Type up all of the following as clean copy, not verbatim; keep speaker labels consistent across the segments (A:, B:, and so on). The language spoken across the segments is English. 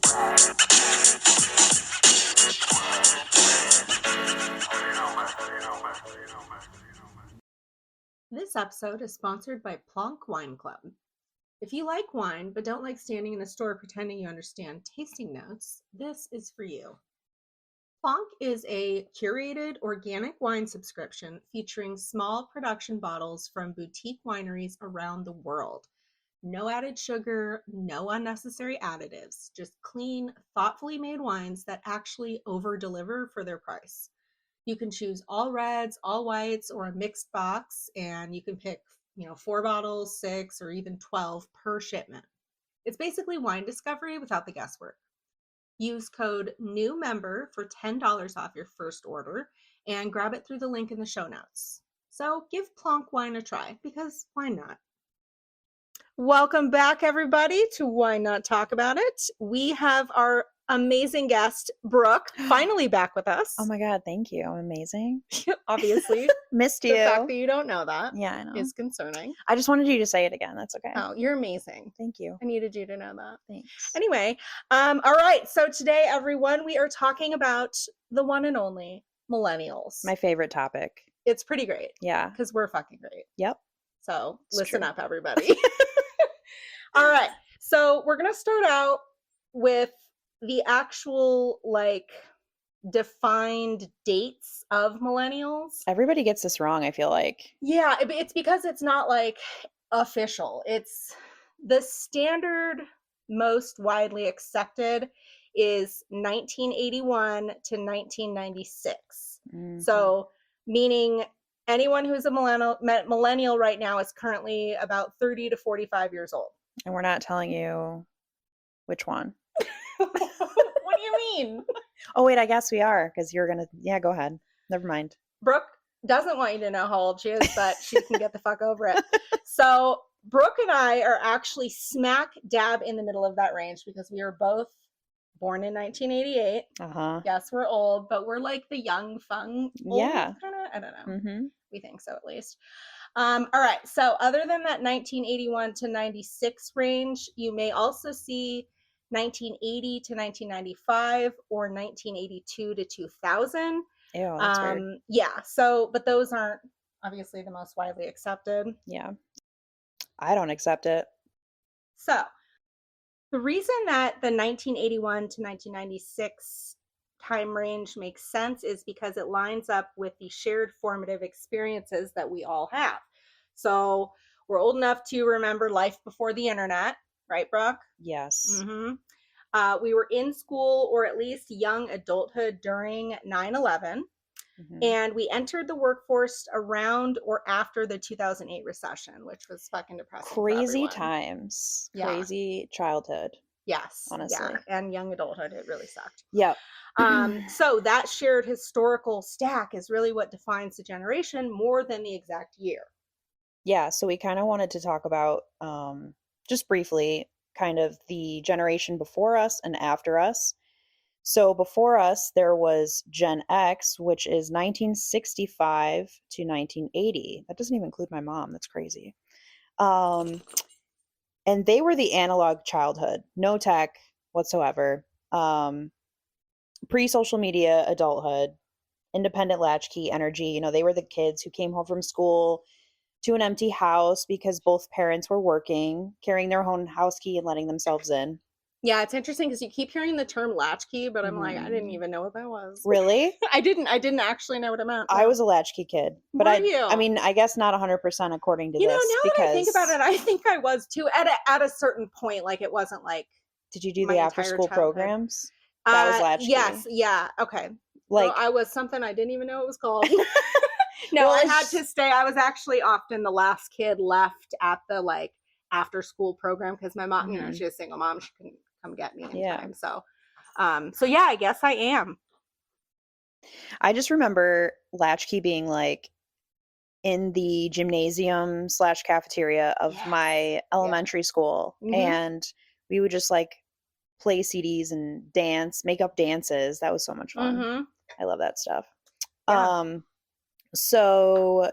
A: This episode is sponsored by Plonk Wine Club. If you like wine but don't like standing in a store pretending you understand tasting notes, this is for you. Plonk is a curated organic wine subscription featuring small production bottles from boutique wineries around the world. No added sugar, no unnecessary additives, just clean, thoughtfully made wines that actually over-deliver for their price. You can choose all reds, all whites, or a mixed box, and you can pick, 4 bottles, 6, or even 12 per shipment. It's basically wine discovery without the guesswork. Use code NEWMEMBER for $10 off your first order and grab it through the link in the show notes. So give Plonk Wine a try, because why not? Welcome back, everybody, to Why Not Talk About It. We have our amazing guest, Brooke, finally back with us.
B: Oh my God, thank you. I'm amazing.
A: Obviously.
B: Missed you.
A: The fact that you don't know that
B: Yeah, I know.
A: is concerning.
B: I just wanted you to say it again. That's okay.
A: Oh, you're amazing.
B: Thank you.
A: I needed you to know that.
B: Thanks.
A: Anyway, all right. So today, everyone, we are talking about the one and only millennials.
B: My favorite topic.
A: It's pretty great.
B: Yeah.
A: Because we're fucking great.
B: Yep.
A: So
B: It's
A: listen
B: true.
A: up, everybody. All right. So we're going to start out with the actual, defined dates of millennials.
B: Everybody gets this wrong, I feel like.
A: Yeah, it's because it's not, official. It's the standard, most widely accepted is 1981 to 1996.
B: Mhm.
A: So, meaning anyone who's a millennial right now is currently about 30 to 45 years old.
B: And we're not telling you which one.
A: What do you mean?
B: Oh, wait, I guess we are, because you're going to... Yeah, go ahead. Never mind.
A: Brooke doesn't want you to know how old she is, but she can get the fuck over it. So Brooke and I are actually smack dab in the middle of that range because we are both born in 1988.
B: Uh-huh.
A: Yes, we're old, but we're like the young, fun, old,
B: Yeah.
A: kind of. I don't know.
B: Mm-hmm.
A: We think so, at least. All right. So other than that 1981 to 96 range, you may also see 1980 to 1995 or 1982 to 2000.
B: Ew, that's weird.
A: Yeah. So, but those aren't obviously the most widely accepted.
B: Yeah. I don't accept it.
A: So, the reason that the 1981 to 1996 time range makes sense is because it lines up with the shared formative experiences that we all have. So, we're old enough to remember life before the internet, right, Brooke?
B: Yes.
A: Mm-hmm. We were in school or at least young adulthood during 9/11.
B: Mm-hmm.
A: And we entered the workforce around or after the 2008 recession, which was fucking depressing.
B: Crazy times.
A: Yeah.
B: Crazy childhood.
A: Yes.
B: Honestly.
A: Yeah. And young adulthood, it really sucked.
B: Yep.
A: So that shared historical stack is really what defines the generation more than the exact year.
B: Yeah. So we kind of wanted to talk about, just briefly, kind of the generation before us and after us. So before us, there was Gen X, which is 1965 to 1980. That doesn't even include my mom. That's crazy. And they were the analog childhood, no tech whatsoever. Pre-social media adulthood, independent latchkey energy. They were the kids who came home from school to an empty house because both parents were working, carrying their own house key and letting themselves in.
A: Yeah, it's interesting because you keep hearing the term latchkey, but I'm like, I didn't even know what that was.
B: Really?
A: I didn't actually know what it meant.
B: I was a latchkey kid, but
A: Were you?
B: I mean, I guess not 100% according to this.
A: Now
B: because
A: that I think about it, I think I was too. At a certain point, it wasn't like.
B: Did you do
A: my
B: the
A: entire
B: after-school
A: childhood.
B: programs? That was latchkey.
A: Yes, yeah, okay.
B: Like,
A: I was something I didn't even know it was called. No,
B: Well,
A: I had to stay. I was actually often the last kid left at the after-school program because my mom,
B: Mhm.
A: she's a single mom. She couldn't come get me in
B: Yeah.
A: time. So yeah, I guess I am.
B: I just remember latchkey being in the gymnasium / cafeteria of
A: Yes.
B: my elementary school.
A: Mhm.
B: And we would just play CDs and dance, make up dances. That was so much fun.
A: Mhm.
B: I love that stuff.
A: Yeah.
B: So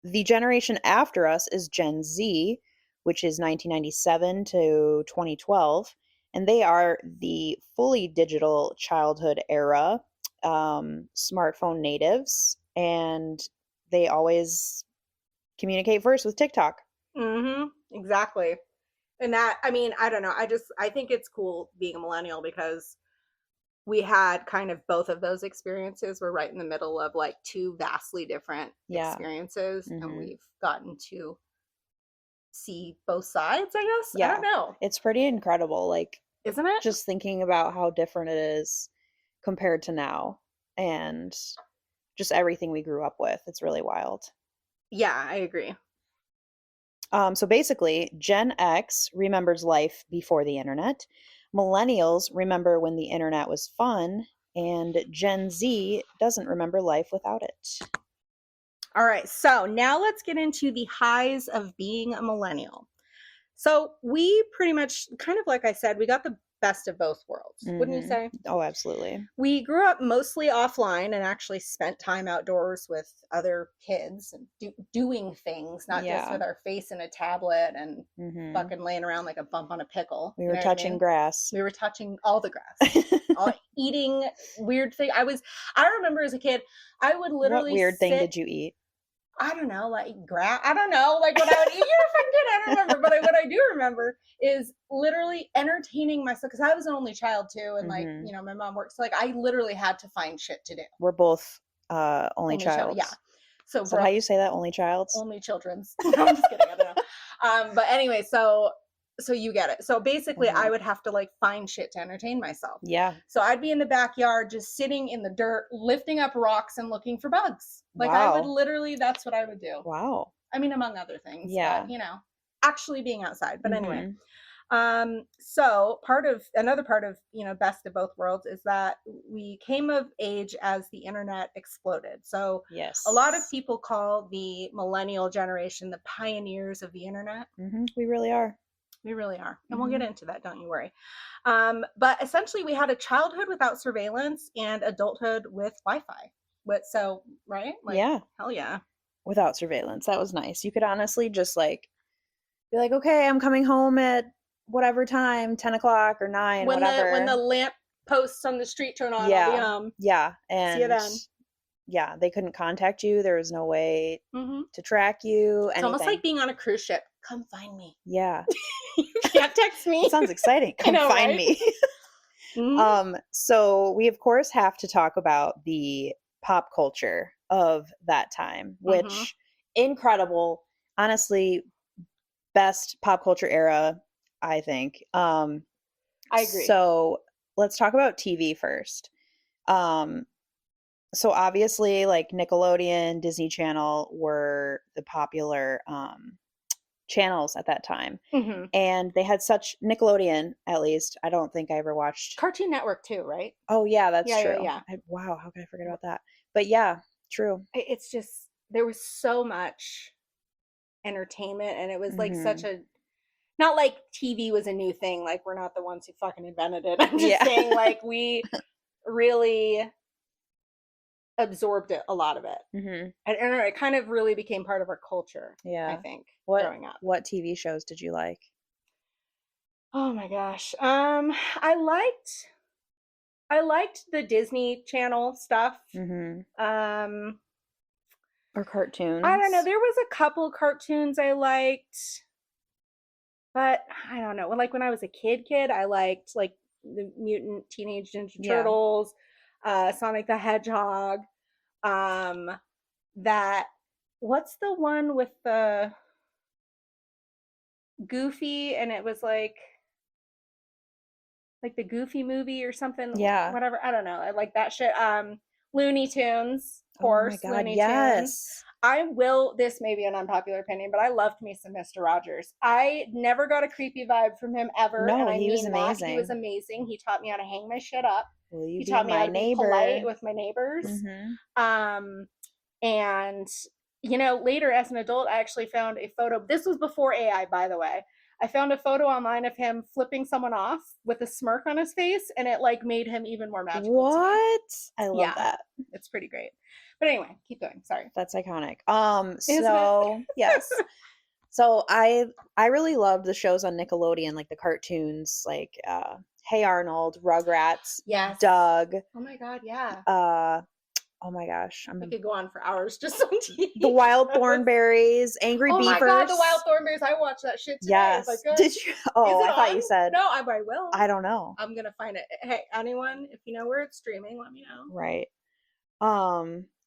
B: the generation after us is Gen Z, which is 1997 to 2012. and they are the fully digital childhood era, smartphone natives, and they always communicate first with TikTok.
A: Exactly. And that, I mean, I don't know. I think it's cool being a millennial because we had kind of both of those experiences. We're right in the middle of like two vastly different experiences, and we've gotten to see both sides, I guess. I don't know.
B: It's pretty incredible. Like,
A: isn't it?
B: Just thinking about how different it is compared to now and just everything we grew up with. It's really wild.
A: Yeah, I agree.
B: So basically, Gen X remembers life before the internet. Millennials remember when the internet was fun, and Gen Z doesn't remember life without it.
A: All right, so now let's get into the highs of being a millennial. So we pretty much, kind of like I said, we got the best of both worlds, wouldn't you say?
B: Oh, absolutely.
A: We grew up mostly offline and actually spent time outdoors with other kids and doing things, not just with our face in a tablet and fucking laying around like a bump on a pickle.
B: We were touching grass.
A: We were touching all the grass, eating weird things. I remember as a kid, I would literally
B: What weird thing did you eat?
A: I don't know, like I don't know, like what I would eat. You're a fucking kid, I don't remember. But what I do remember is literally entertaining myself, because I was an only child too, and like, you know, my mom worked, so like I literally had to find shit to do.
B: We're both only child.
A: Yeah. So
B: how you say that? Only childs?
A: Only children's. No, I'm just kidding. I don't know. But anyway, so you get it. So basically I would have to like find shit to entertain myself.
B: Yeah.
A: So I'd be in the backyard just sitting in the dirt, lifting up rocks and looking for bugs. Like I would literally, that's what I would do.
B: Wow.
A: I mean, among other things.
B: Yeah.
A: But, you know, actually being outside. But anyway. So another part of, you know, best of both worlds is that we came of age as the internet exploded. So
B: yes,
A: a lot of people call the millennial generation the pioneers of the internet.
B: We really are.
A: We really are. And we'll get into that, don't you worry. But essentially we had a childhood without surveillance and adulthood with Wi-Fi. So, right? Like,
B: yeah.
A: Hell yeah.
B: Without surveillance. That was nice. You could honestly just like be like, okay, I'm coming home at whatever time, 10 o'clock or 9, whatever.
A: When the lamp posts on the street turn on.
B: Yeah. And
A: see you then.
B: Yeah, they couldn't contact you. There was no way to track you.
A: It's almost like being on a cruise ship. Come find me.
B: Yeah.
A: You can't text me.
B: It sounds exciting. Come find me. So we of course have to talk about the pop culture of that time, which incredible. Honestly, best pop culture era, I think. I
A: agree.
B: So let's talk about TV first. So obviously like Nickelodeon, Disney Channel were the popular channels at that time. And they had such, Nickelodeon at least, I don't think I ever watched.
A: Cartoon Network too, right?
B: Oh yeah, that's true.
A: Yeah.
B: Wow, how could I forget about that? But yeah, true.
A: It's just, there was so much entertainment, and it was like such a, not like TV was a new thing, like we're not the ones who fucking invented it. I'm just saying like we really absorbed a lot of it. And it kind of really became part of our culture. I think growing up.
B: What TV shows did you like?
A: Oh my gosh. I liked the Disney Channel stuff.
B: Or cartoons.
A: I don't know. There was a couple cartoons I liked, but I don't know. Like when I was a kid, I liked like the Mutant Teenage Ninja Turtles, Sonic the Hedgehog. What's the one with the Goofy, and it was like the Goofy movie or something?
B: Yeah.
A: Whatever. I don't know. I like that shit. Looney Tunes, of course.
B: Oh my God,
A: Looney
B: Tunes.
A: This may be an unpopular opinion, but I loved me some Mr. Rogers. I never got a creepy vibe from him ever.
B: No,
A: and
B: he was amazing.
A: He was amazing. He taught me how to hang my shit up.
B: He
A: taught me how to be polite with my neighbors. And you know, later as an adult, I actually found a photo. This was before AI, by the way. I found a photo online of him flipping someone off with a smirk on his face, and it like made him even more magical.
B: What? I love that.
A: It's pretty great. But anyway, keep going. Sorry.
B: That's iconic. So yes. So I really loved the shows on Nickelodeon, like the cartoons, like Hey Arnold, Rugrats,
A: Yes.
B: Doug,
A: Oh my God, yeah.
B: oh my gosh,
A: We could go on for hours just on TV.
B: the Wild Thornberries, Angry
A: Oh
B: Beavers.
A: my God, the Wild Thornberries. I watched that shit today.
B: Yes.
A: If I could.
B: Did you? Oh,
A: Is it
B: I thought
A: on?
B: you said.
A: No, I will.
B: I don't know.
A: I'm gonna find it. Hey, anyone, if you know where it's streaming, let me know.
B: Right.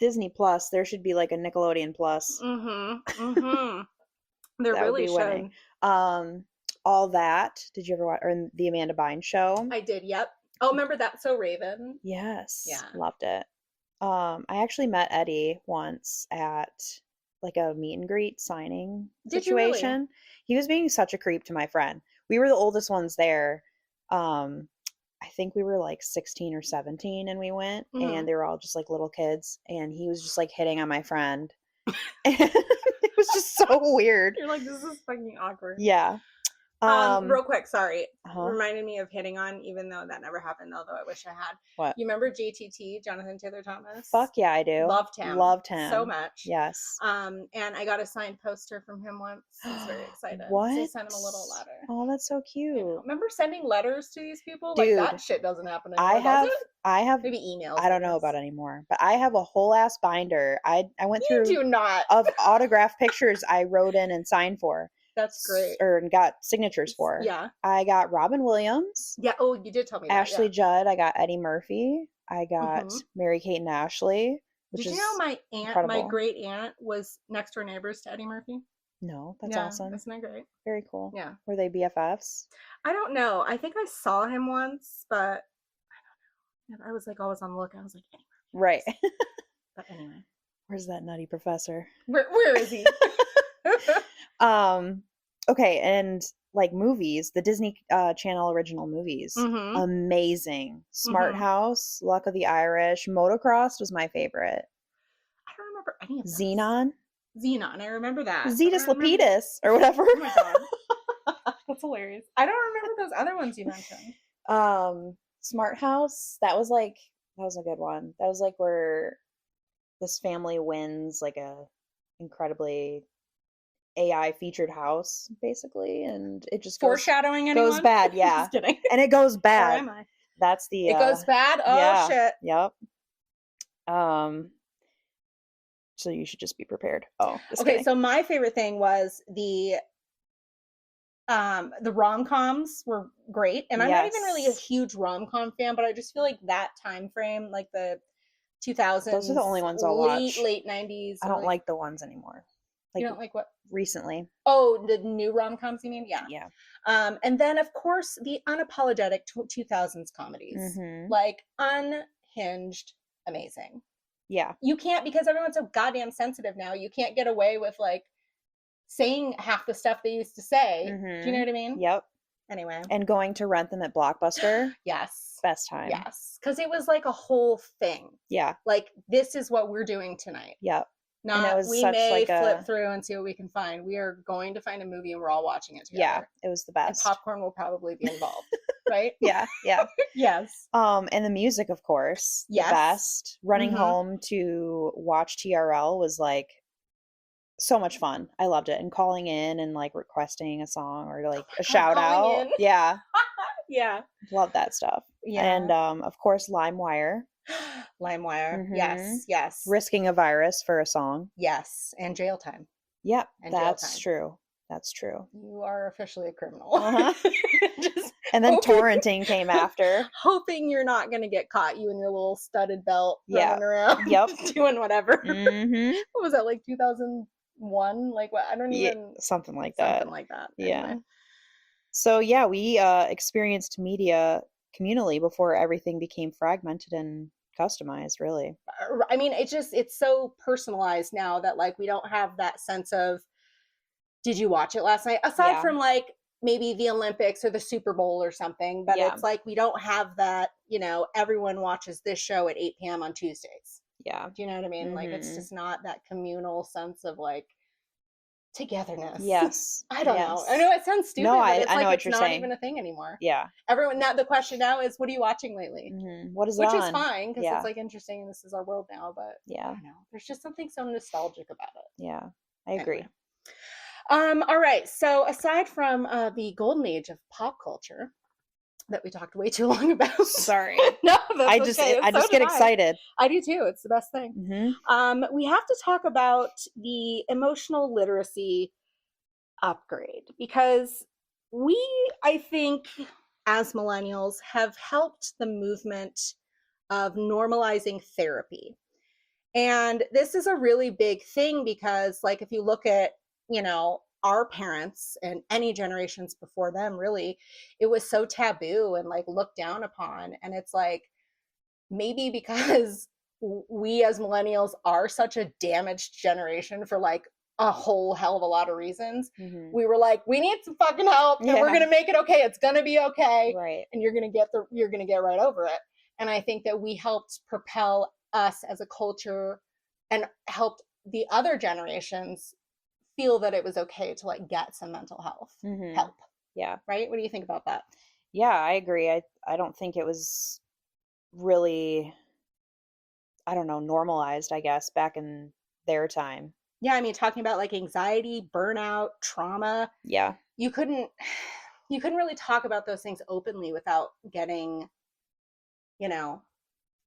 B: Disney Plus. There should be like a Nickelodeon Plus.
A: There
B: That would
A: really
B: be
A: should.
B: winning. All That. Did you ever watch? Or the Amanda Bynes show?
A: I did. Yep. Oh, remember That's So Raven?
B: Yes.
A: Yeah.
B: Loved it. I actually met Eddie once at like a meet and greet signing
A: Did you really?
B: situation. He was being such a creep to my friend. We were the oldest ones there. I think we were like 16 or 17 and we went, and they were all just like little kids, and he was just like hitting on my friend. And it was just so weird.
A: You're like, this is fucking awkward.
B: Yeah.
A: Real quick, sorry.
B: Uh-huh.
A: Reminded me of hitting on, even though that never happened, although I wish I had.
B: What?
A: You remember JTT, Jonathan Taylor Thomas?
B: Fuck yeah, I do.
A: Loved him.
B: Loved him.
A: So much.
B: Yes.
A: And I got a signed poster from him once. I was very excited.
B: What?
A: So I sent him a little letter.
B: Oh, that's so cute.
A: Remember sending letters to these people?
B: Dude,
A: like that shit doesn't happen anymore,
B: I have
A: maybe emails.
B: I don't know about anymore, but I have a whole ass binder. I went through
A: You do not.
B: of autograph pictures I wrote in and signed for.
A: That's great.
B: And got signatures for.
A: Yeah.
B: I got Robin Williams.
A: Yeah. Oh, you did tell me
B: Ashley
A: that.
B: Judd. I got Eddie Murphy. I got Mary-Kate and Ashley.
A: Did you know my aunt,
B: incredible.
A: my great aunt, was next door neighbors to Eddie Murphy?
B: No, that's awesome.
A: Isn't that great?
B: Very cool.
A: Yeah.
B: Were they BFFs?
A: I don't know. I think I saw him once, but I don't know. I was like always on the lookout. I was like, Eddie Murphy.
B: Right.
A: But anyway.
B: Where's that nutty professor?
A: Where is he?
B: Okay, and like movies, the Disney Channel original movies, amazing. Smart House, Luck of the Irish, Motocross was my favorite.
A: I don't remember any of
B: Xenon.
A: Xenon, I remember that.
B: Zetus Lapidus, or whatever.
A: Oh my God. That's hilarious. I don't remember those other ones you mentioned.
B: Smart House, that was a good one. That was like where this family wins like a incredibly AI featured house, basically, and it just
A: foreshadowing
B: goes bad. Yeah.
A: Just kidding.
B: And it goes bad.
A: Where am I?
B: That's the
A: it goes bad. Oh
B: yeah,
A: shit.
B: Yep. So you should just be prepared. Oh,
A: okay.
B: kidding.
A: So my favorite thing was the rom-coms were great, and I'm not even really a huge rom-com fan, but I just feel like that time frame, like the 2000s,
B: those are the only ones I'll watch.
A: Late 90s.
B: I don't like the ones anymore. Like,
A: you don't like what?
B: Recently.
A: Oh, the new rom-coms, you mean? Yeah.
B: Yeah.
A: And then, of course, the unapologetic 2000s comedies. Like, unhinged, amazing.
B: Yeah.
A: You can't, because everyone's so goddamn sensitive now, you can't get away with, like, saying half the stuff they used to say. Do you know what I mean?
B: Yep.
A: Anyway.
B: And going to rent them at Blockbuster.
A: Yes.
B: Best time.
A: Yes. Because it was like a whole thing.
B: Yeah.
A: Like, this is what we're doing tonight.
B: Yep.
A: Not we may flip through and see what we can find. We are going to find a movie and we're all watching it together.
B: Yeah, it was the best.
A: And popcorn will probably be involved, right?
B: Yeah, yeah.
A: Yes.
B: And the music, of course.
A: Yes.
B: The best. Running home to watch TRL was like so much fun. I loved it. And calling in and like requesting a song or like a shout out.
A: In.
B: Yeah.
A: Yeah.
B: Love that stuff. Yeah. And of course, LimeWire.
A: LimeWire. Yes. Yes.
B: Risking a virus for a song.
A: Yes. And jail time.
B: Yep. That's true. That's true.
A: You are officially a criminal.
B: And then torrenting came after.
A: Hoping you're not going to get caught, you in your little studded belt running around.
B: Yep.
A: Doing whatever. What was that, like 2001? Like what? I don't even.
B: Something like that.
A: Something like that.
B: Yeah.
A: Anyway.
B: So yeah, we experienced media communally before everything became fragmented and customized, really.
A: I mean, it's so personalized now that like we don't have that sense of, did you watch it last night? Aside from like maybe the Olympics or the Super Bowl or something, but it's like we don't have that, you know, everyone watches this show at 8 p.m. on Tuesdays.
B: Yeah.
A: Do you know what I mean? Like it's just not that communal sense of like togetherness.
B: Yes.
A: I don't know. I know it sounds stupid,
B: no,
A: but it's
B: I know
A: like
B: what
A: it's
B: you're
A: not
B: saying.
A: even a thing anymore.
B: Yeah.
A: Everyone now the question now is, what are you watching lately?
B: What is
A: Which
B: on?
A: is fine because it's like interesting and this is our world now, but
B: yeah.
A: I don't know. There's just something so nostalgic about it.
B: Yeah. I agree.
A: Anyway. All right. So aside from the golden age of pop culture that we talked way too long about,
B: Sorry.
A: no, that's okay.
B: I
A: And so
B: just get
A: did I.
B: excited.
A: I do too. It's the best thing.
B: Hmm.
A: We have to talk about the emotional literacy upgrade because we, I think, as millennials, have helped the movement of normalizing therapy. And this is a really big thing because, like, if you look at, our parents and any generations before them, really, it was so taboo and like looked down upon. And it's like maybe because we as millennials are such a damaged generation for like a whole hell of a lot of reasons, we were like, we need some fucking help and we're gonna make it okay. It's gonna be okay.
B: Right.
A: And you're gonna get right over it. And I think that we helped propel us as a culture and helped the other generations feel that it was okay to like get some mental health help.
B: Yeah.
A: Right? What do you think about that?
B: Yeah, I agree. I don't think it was really, I don't know, normalized, I guess, back in their time.
A: Yeah, I mean, talking about like anxiety, burnout, trauma.
B: Yeah.
A: You couldn't really talk about those things openly without getting,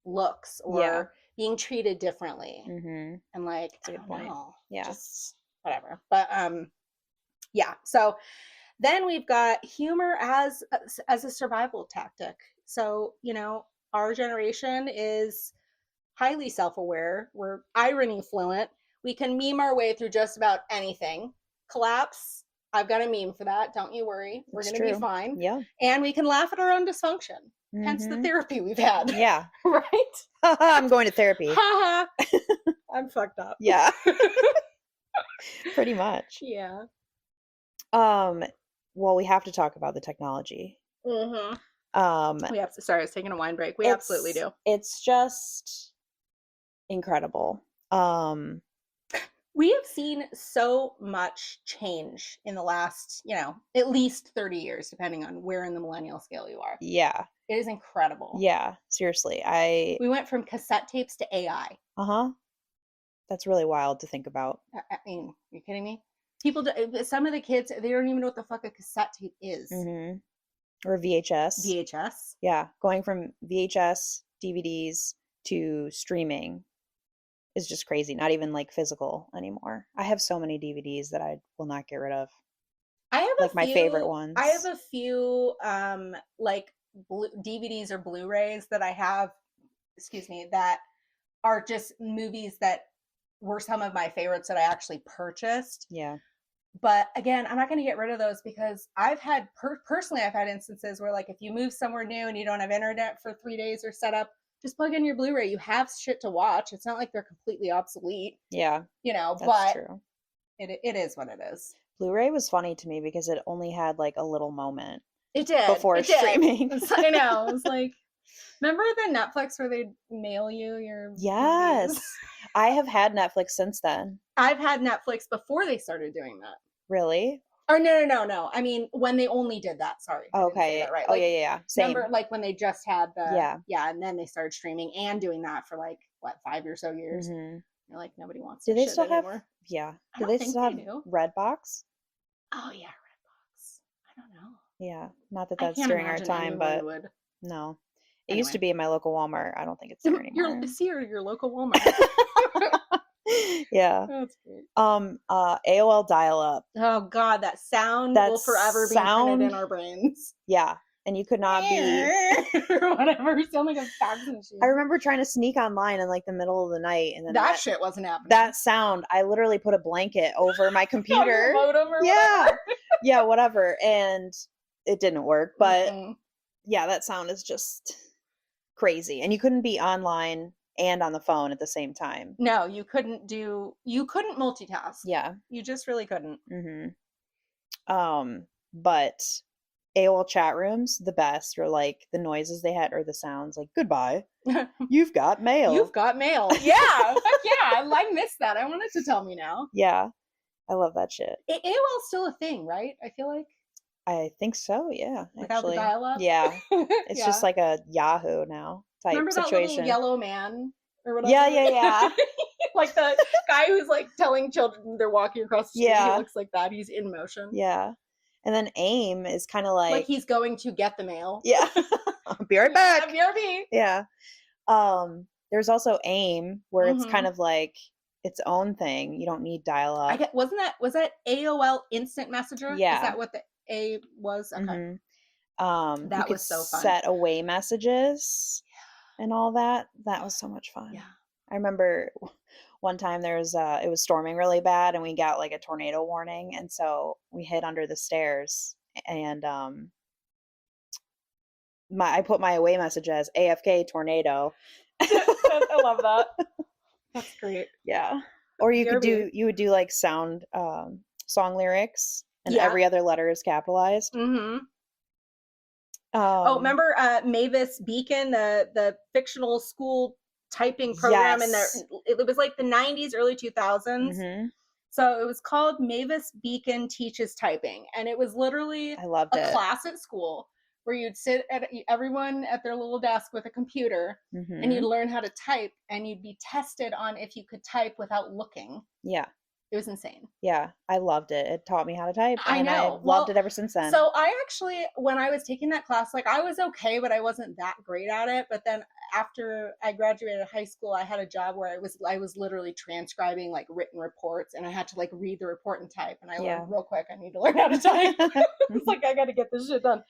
A: looks or being treated differently. And like,
B: That's a good point.
A: Know,
B: Yeah.
A: just whatever. But yeah. So then we've got humor as a survival tactic. So, our generation is highly self-aware. We're irony fluent. We can meme our way through just about anything. Collapse, I've got a meme for that. Don't you worry. We're going to be fine.
B: Yeah.
A: And we can laugh at our own dysfunction. Hence the therapy we've had.
B: Yeah.
A: Right?
B: I'm going to therapy.
A: I'm fucked up.
B: Yeah. Pretty much.
A: Yeah.
B: Well, we have to talk about the technology.
A: We have to. Sorry, I was taking a wine break. We absolutely do.
B: It's just incredible.
A: We have seen so much change in the last, at least 30 years, depending on where in the millennial scale you are.
B: Yeah.
A: It is incredible.
B: Yeah, seriously.
A: We went from cassette tapes to AI.
B: That's really wild to think about.
A: I mean, are you kidding me? Some of the kids, they don't even know what the fuck a cassette tape is.
B: Or VHS.
A: VHS.
B: Yeah, going from VHS, DVDs to streaming is just crazy. Not even like physical anymore. I have so many DVDs that I will not get rid of.
A: I have
B: my favorite ones.
A: I have a few like DVDs or Blu-rays that I have, that are just movies that were some of my favorites that I actually purchased.
B: Yeah.
A: But again, I'm not going to get rid of those because I've had personally, I've had instances where like if you move somewhere new and you don't have internet for 3 days or set up, just plug in your Blu-ray. You have shit to watch. It's not like they're completely obsolete.
B: Yeah.
A: That's but true. It is what it is.
B: Blu-ray was funny to me because it only had like a little moment.
A: It did.
B: Before streaming.
A: I know. It was like, remember the Netflix where they mail you your
B: Yes.
A: DVDs?
B: I have had Netflix since then.
A: I've had Netflix before they started doing that.
B: Really?
A: Or no. I mean, when they only did that. Sorry.
B: Okay.
A: That right.
B: Oh, yeah. Same.
A: Remember, like when they just had the and then they started streaming and doing that for like 5 or so years. You're like, nobody wants.
B: Do
A: they
B: still
A: anymore.
B: have? Yeah.
A: Do they still have
B: Redbox?
A: Oh yeah, Redbox. I don't know.
B: Yeah, not that that's during our time, but no. It used to be in my local Walmart. I don't think it's there anymore.
A: Your local Walmart.
B: Yeah.
A: That's great.
B: AOL dial-up.
A: Oh God, that sound will forever be imprinted in our brains.
B: Yeah, and you could not be
A: or whatever. You sound like a fax machine.
B: I remember trying to sneak online in like the middle of the night, and then
A: that shit wasn't happening.
B: That sound, I literally put a blanket over my computer.
A: Modem or
B: whatever. Yeah, whatever, and it didn't work. But yeah, that sound is just crazy, and you couldn't be online and on the phone at the same time.
A: No, you couldn't multitask.
B: Yeah.
A: You just really couldn't.
B: But AOL chat rooms, the best, or like the noises they had or the sounds like, goodbye, you've got mail.
A: You've got mail. Yeah. Fuck yeah. I missed that. I want it to tell me now.
B: Yeah. I love that shit.
A: AOL's still a thing, right? I feel like.
B: I think so, yeah.
A: Without the dial-up?
B: Yeah. It's just like a Yahoo now type
A: Remember
B: situation.
A: That little yellow man or whatever?
B: Yeah.
A: Like the guy who's like telling children they're walking across the street.
B: Yeah.
A: He looks like that. He's in motion.
B: Yeah. And then AIM is kind of
A: Like
B: like
A: he's going to get the mail.
B: yeah. I'll be right back.
A: BRB.
B: Yeah. There's also AIM where it's kind of like its own thing. You don't need dial up.
A: Was that AOL Instant Messenger?
B: Yeah.
A: Is that what the A was? Okay.
B: Mm-hmm.
A: That
B: you
A: was so
B: could
A: fun.
B: set away messages and all that. That was so much fun.
A: Yeah.
B: I remember one time it was storming really bad and we got like a tornado warning, and so we hid under the stairs, and I put my away message as AFK tornado.
A: I love that. That's great.
B: Yeah. Or you would do like song lyrics and every other letter is capitalized.
A: Mm-hmm. Remember Mavis Beacon, the fictional school typing program, and it was like the 90s, early 2000s.
B: Mm-hmm.
A: So it was called Mavis Beacon Teaches Typing, and it was literally a class at school where you'd sit everyone at their little desk with a computer, and you'd learn how to type, and you'd be tested on if you could type without looking.
B: Yeah.
A: It was insane.
B: Yeah, I loved it. It taught me how to type.
A: I know.
B: I've loved it ever since then.
A: So I actually, when I was taking that class, like I was okay, but I wasn't that great at it. But then after I graduated high school, I had a job where I was literally transcribing like written reports, and I had to like read the report and type. And I learned real quick, I need to learn how to type. It's like I got to get this shit done.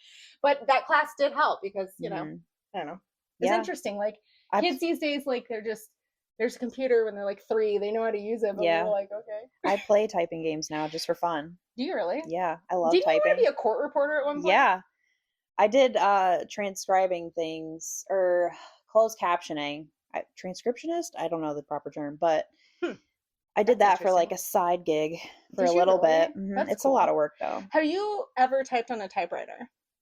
A: But that class did help because I don't know, it's interesting. Like kids these days, like there's a computer when they're like 3, they know how to use it, but we're like, okay.
B: I play typing games now just for fun.
A: Do you really?
B: Yeah, I love typing.
A: Did you want to be a court reporter at one point?
B: Yeah. I did transcribing things or closed captioning. Transcriptionist? I don't know the proper term, but I did that for like a side gig for a little bit. Mm-hmm. It's cool. A lot of work though.
A: Have you ever typed on a typewriter?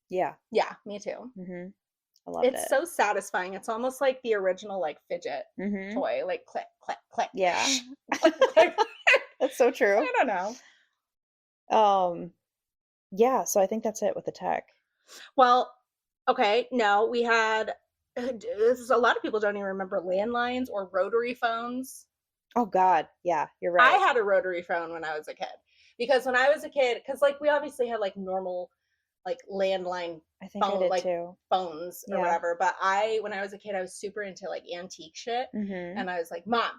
B: Yeah.
A: Yeah, me too.
B: Mm-hmm. I loved it.
A: It's so satisfying. It's almost like the original like fidget toy, like click, click, click.
B: Yeah.
A: Click, click.
B: That's so true.
A: I don't know.
B: Yeah, so I think that's it with the tech.
A: Well, okay, no, we had a lot of people don't even remember landlines or rotary phones.
B: Oh God, yeah, you're right.
A: I had a rotary phone when I was a kid. Because when I was a kid, because like we obviously had like normal like landline
B: I think I did
A: like
B: too.
A: phones or whatever, but when I was a kid, I was super into like antique shit, and I was like, Mom,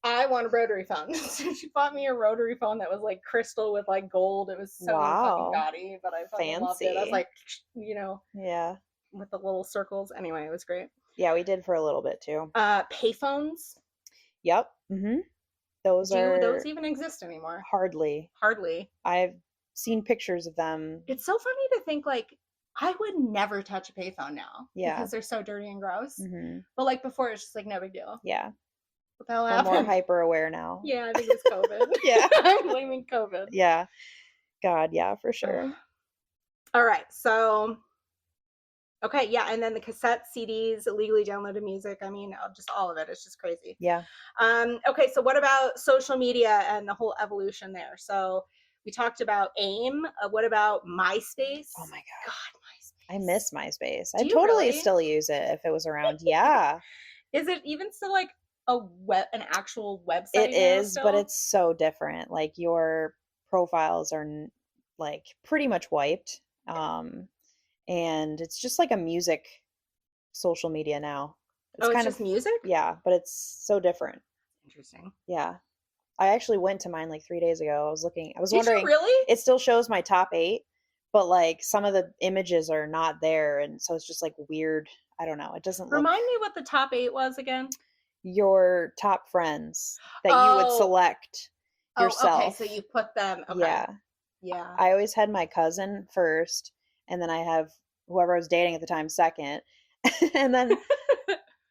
A: I want a rotary phone. So she bought me a rotary phone that was like crystal with like gold. It was so fucking gaudy, but I fucking loved it. I was like,
B: yeah,
A: with the little circles. Anyway, it was great.
B: Yeah, we did for a little bit too.
A: Payphones.
B: Yep. Do
A: those even exist anymore?
B: Hardly. I've seen pictures of them.
A: It's so funny to think like I would never touch a payphone now.
B: Yeah.
A: Because they're so dirty and gross. But like before, it's just like no big deal.
B: Yeah.
A: What the hell
B: happened? We're more hyper aware now.
A: Yeah, I think it's COVID.
B: Yeah.
A: I'm blaming COVID.
B: Yeah. God, yeah, for sure.
A: All right. So, okay. Yeah. And then the cassette CDs, illegally downloaded music. I mean, just all of it. It's just crazy.
B: Yeah.
A: Okay. So what about social media and the whole evolution there? So we talked about AIM. What about MySpace?
B: Oh my God.
A: MySpace.
B: I miss MySpace. I'd totally still use it if it was around. Yeah.
A: Is it even still like an actual website?
B: It is, but it's so different. Like your profiles are like pretty much wiped. And it's just like a music social media now.
A: It's kind of music?
B: Yeah, but it's so different.
A: Interesting.
B: Yeah. I actually went to mine like 3 days ago. I was wondering.
A: Did you really?
B: It still shows my top 8, but like some of the images are not there, and so it's just like weird. I don't know. It doesn't
A: Remind me what the top 8 was again.
B: Your top friends that you would select yourself.
A: Okay, so you put them. Okay. Yeah.
B: I always had my cousin first, and then I have whoever I was dating at the time second, and then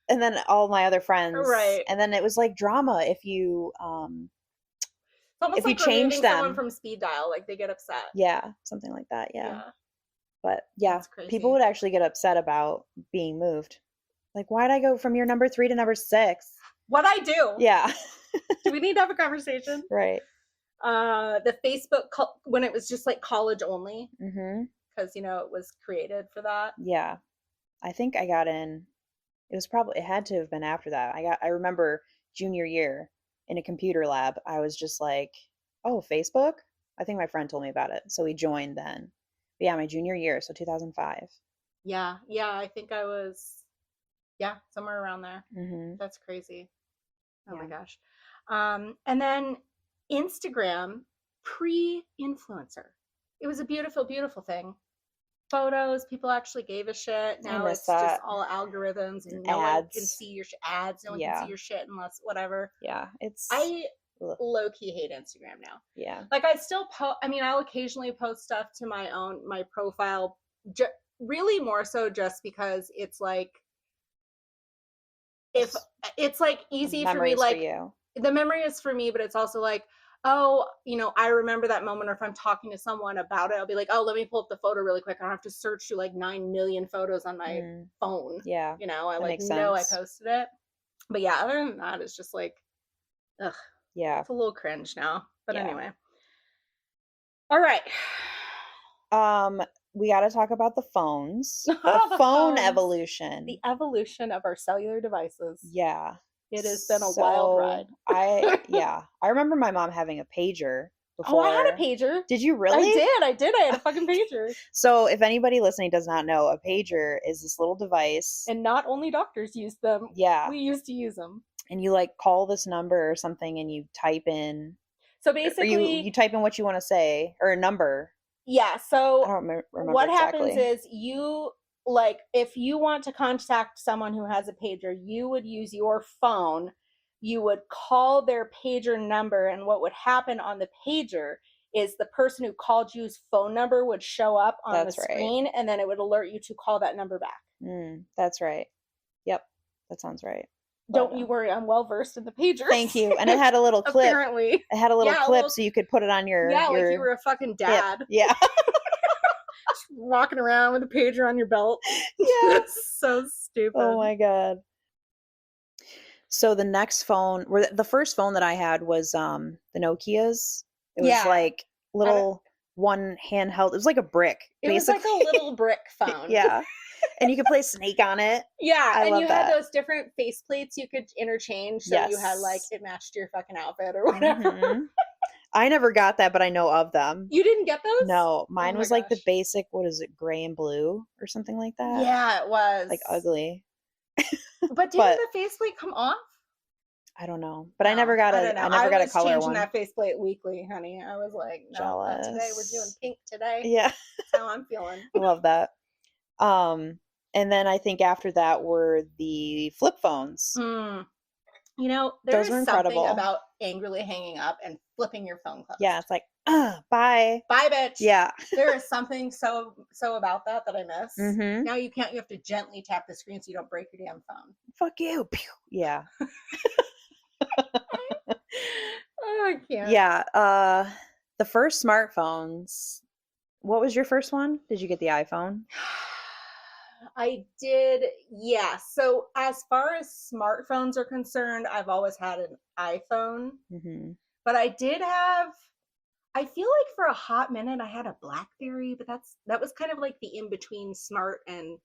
B: and then all my other friends.
A: Right.
B: And then it was like drama if you
A: if like you change them. Someone from speed dial, like they get upset.
B: Yeah, something like that. Yeah. But yeah, people would actually get upset about being moved. Like, why'd I go from your number 3 to number 6?
A: What'd I do?
B: Yeah.
A: Do we need to have a conversation?
B: Right.
A: The Facebook when it was just like college only. Because it was created for that.
B: Yeah. I think I got in. It had to have been after that. I remember junior year. in a computer lab. I was just like, oh, Facebook? I think my friend told me about it. So we joined then. But yeah, my junior year, so 2005.
A: Yeah. Yeah. I think I was, yeah, somewhere around there.
B: Mm-hmm.
A: That's crazy. Oh my
B: Yeah.
A: gosh. And then Instagram pre-influencer. It was a beautiful, beautiful thing. Photos, people actually gave a shit.
B: I
A: Now
B: miss
A: it's just
B: that.
A: all algorithms and
B: And
A: no one can
B: ads.
A: see your ads. No one can see
B: Yeah.
A: your shit unless whatever.
B: Yeah. It's
A: I
B: ugh.
A: low key hate Instagram now.
B: Yeah.
A: Like I still post. I mean, I'll occasionally post stuff to my profile. Really more so just because it's like if it's like easy for me.
B: Memories for
A: Like
B: you.
A: the memory is for me, but it's also like, oh, I remember that moment. Or if I'm talking to someone about it, I'll be like, oh, let me pull up the photo really quick. I don't have to search through like 9 million photos on my phone.
B: Yeah.
A: I like
B: makes
A: know I
B: sense.
A: posted it. But yeah, other than that, it's just like, ugh,
B: Yeah.
A: it's a little cringe now. But
B: Yeah.
A: anyway. All right.
B: We got to talk about the phones. The
A: The
B: phone
A: phones.
B: evolution.
A: The evolution of our cellular devices.
B: Yeah.
A: It has been a wild ride.
B: I remember my mom having a pager before.
A: Oh, I had a pager.
B: Did you really?
A: I did. I had a fucking pager.
B: So if anybody listening does not know, a pager is this little device.
A: And not only doctors use them.
B: Yeah.
A: We used to use them.
B: And you like call this number or something and you type in.
A: So basically.
B: You type in what you want to say or a number.
A: Yeah. So
B: I don't remember
A: what
B: exactly.
A: happens is if you want to contact someone who has a pager, you would use your phone. You would call their pager number, and what would happen on the pager is the person who called you's phone number would show up on the screen, and then it would alert you to call that number back.
B: That's right. Yep, that sounds right.
A: Don't you worry, I'm well versed in the pagers.
B: Thank you. And it had a little clip.
A: Apparently.
B: It had a little clip so you could put it on your
A: like you were a fucking dad.
B: Hip. Yeah.
A: Walking around with a pager on your belt.
B: Yeah.
A: So stupid.
B: Oh my God. So the next phone, the first phone that I had was the Nokias. It was like little one handheld. It was like a brick.
A: It was like a little brick phone.
B: Yeah. And you could play Snake on it.
A: Yeah, and you had those different faceplates you could interchange. So you had like it matched your fucking outfit or whatever.
B: Mm-hmm. I never got that, but I know of them.
A: You didn't get those?
B: No, mine was like the basic, what is it, gray and blue or something like that?
A: Yeah, it was.
B: Like ugly.
A: But didn't the faceplate come off?
B: I don't know. But I never got a color one.
A: I was changing that faceplate weekly, honey. I was like, no,
B: jealous.
A: Not today. We're doing pink today.
B: Yeah.
A: That's how I'm feeling.
B: I love that. And then I think after that were the flip phones.
A: There's something about angrily hanging up and flipping your phone closed.
B: Yeah, it's like, bye.
A: Bye, bitch.
B: Yeah.
A: There is something so about that I miss.
B: Mm-hmm.
A: Now you have to gently tap the screen so you don't break your damn phone.
B: Fuck you. Yeah.
A: Oh, I can't.
B: Yeah. The first smartphones. What was your first one? Did you get the iPhone?
A: I did, yeah. So as far as smartphones are concerned, I've always had an iPhone.
B: Mm-hmm.
A: But I feel like for a hot minute I had a BlackBerry, but that was kind of like the in-between smart, and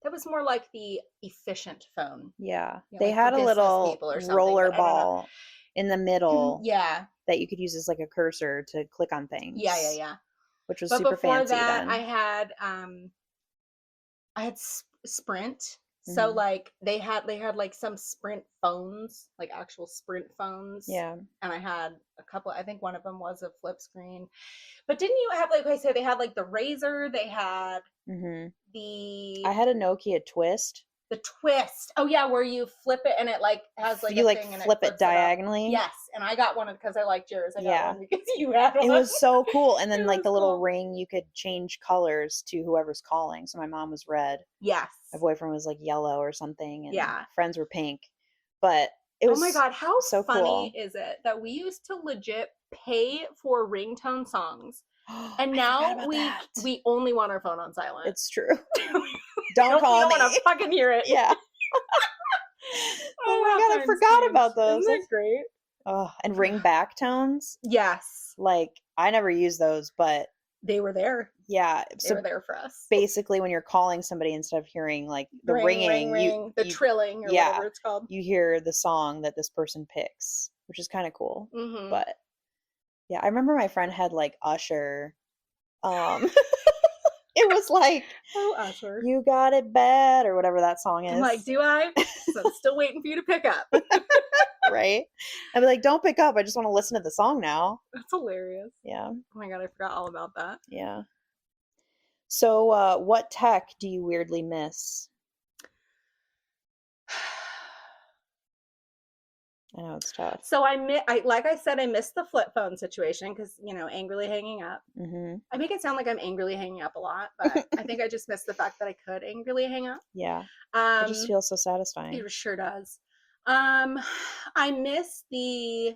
A: that was more like the efficient phone.
B: Yeah. They had a little roller ball in the middle.
A: Yeah.
B: That you could use as like a cursor to click on things.
A: Yeah.
B: Which was super fancy. But before that,
A: then. I had Sprint. So like they had like some Sprint phones, like actual Sprint phones.
B: Yeah.
A: And I had a couple. I think one of them was a flip screen. But didn't you have, like I said, they had like the Razor. They had
B: I had a Nokia Twist.
A: The Twist. Oh yeah, where you flip it and it like has like
B: you
A: a
B: like
A: thing
B: flip
A: and
B: it diagonally.
A: Yes, and I got one because I liked yours. I got one because you had one.
B: It was so cool. And then like the little ring, you could change colors to whoever's calling. So my mom was red.
A: Yes.
B: My boyfriend was like yellow or something. And
A: yeah.
B: Friends were pink. But it was
A: oh my God, how
B: so
A: funny
B: cool.
A: is it that we used to legit pay for ringtone songs, and now we only want our phone on silent.
B: It's true. Don't call me.
A: We don't want to fucking hear it.
B: Yeah. Oh my God, I forgot about those.
A: Isn't that great?
B: Oh, and ring back tones.
A: Yes.
B: Like I never used those, but
A: they were there.
B: Yeah.
A: They
B: So
A: were there for us.
B: basically when you're calling somebody, instead of hearing like the
A: Ring,
B: ringing,
A: ring, the
B: you
A: trilling or
B: yeah,
A: whatever it's called.
B: you hear the song that this person picks, which is kind of cool.
A: Mm-hmm.
B: But yeah, I remember my friend had like Usher. It was like
A: Oh, Usher.
B: "You Got It Bad" or whatever that song
A: I'm like,
B: is.
A: do I? So I'm still waiting for you to pick up.
B: Right? I'd be like, "Don't pick up. I just want to listen to the song now."
A: That's hilarious.
B: Yeah.
A: Oh my god, I forgot all about that.
B: Yeah. So, what tech do you weirdly miss? I know it's tough.
A: So like I said, I missed the flip phone situation because angrily hanging up.
B: Mm-hmm.
A: I make it sound like I'm angrily hanging up a lot, but I think I just missed the fact that I could angrily hang up.
B: Yeah. It just
A: Um,
B: feels so satisfying.
A: it sure does. I miss the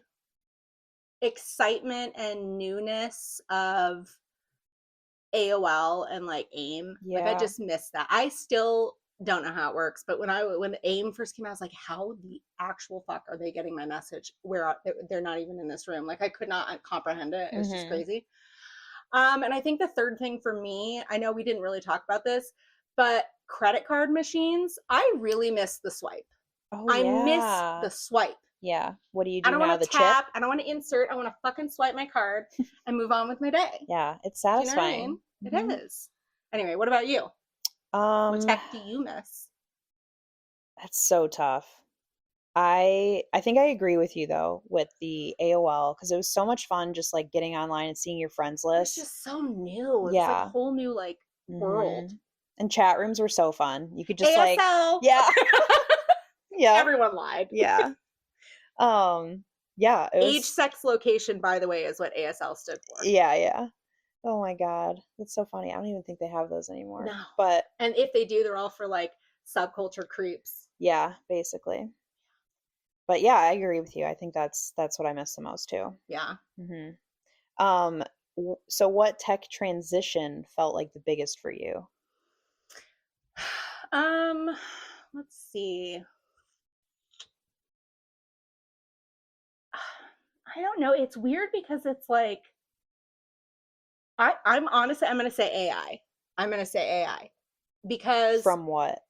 A: excitement and newness of AOL and like AIM. Like I
B: Yeah.
A: just miss that. I still don't know how it works, but when the AIM first came out, I was like, how the actual fuck are they getting my message? Where they're not even in this room? Like I could not comprehend it. It was just crazy. And I think the third thing for me, I know we didn't really talk about this, but credit card machines, I really miss the swipe.
B: Oh
A: I miss
B: yeah.
A: the swipe.
B: Yeah. What do you
A: I
B: do
A: don't
B: now?
A: want
B: The
A: to
B: chip?
A: tap. I don't want to insert. I want to fucking swipe my card and move on with my day.
B: Yeah, it's
A: Do you know what I
B: satisfying.
A: mean?
B: Mhm.
A: It is. Anyway, what about you? What tech do you miss?
B: That's so tough. I think I agree with you though with the AOL because it was so much fun just like getting online and seeing your friends
A: It was
B: list.
A: just so new. It was like a
B: Yeah.
A: whole new like world.
B: Mhm. And chat rooms were so fun. You could just like
A: ASL.
B: yeah. Yeah.
A: Everyone lied.
B: Yeah. Yeah, it
A: Age,
B: was
A: sex, location, by the way, is what ASL stood for.
B: yeah. Oh my God. That's so funny. I don't even think they have those anymore.
A: No.
B: But
A: And if they do, they're all for like subculture creeps.
B: yeah, basically. But yeah, I agree with you. I think that's what I miss the most too.
A: Yeah.
B: Mhm. So what tech transition felt like the biggest for you?
A: Um, let's see. I don't know. It's weird because it's like I'm honestly I'm gonna say AI. I'm gonna say AI because
B: From what?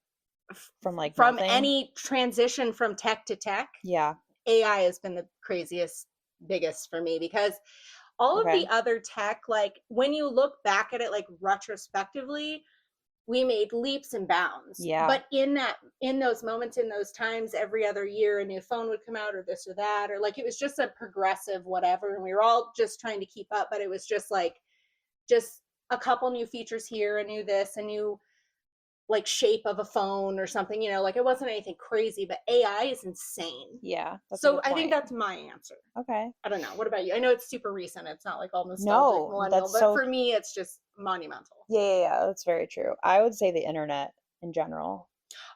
B: From like
A: from
B: nothing?
A: any transition from tech to tech,
B: Yeah.
A: AI has been the craziest, biggest for me because all of
B: Okay.
A: the other tech, like when you look back at it like retrospectively, we made leaps and bounds.
B: Yeah.
A: But in those moments, in those times, every other year a new phone would come out or this or that, or like it was just a progressive whatever. And we were all just trying to keep up, but it was just like just a couple new features here, a new this, a new like shape of a phone or something, like it wasn't anything crazy, but AI is insane.
B: Yeah. That's a
A: So
B: good
A: I think
B: point.
A: that's my answer.
B: Okay.
A: I don't know. What about you? I know it's super recent. It's not like all nostalgic
B: No,
A: millennial,
B: that's
A: but
B: so
A: for me, it's just monumental.
B: yeah, that's very true. I would say the internet in general.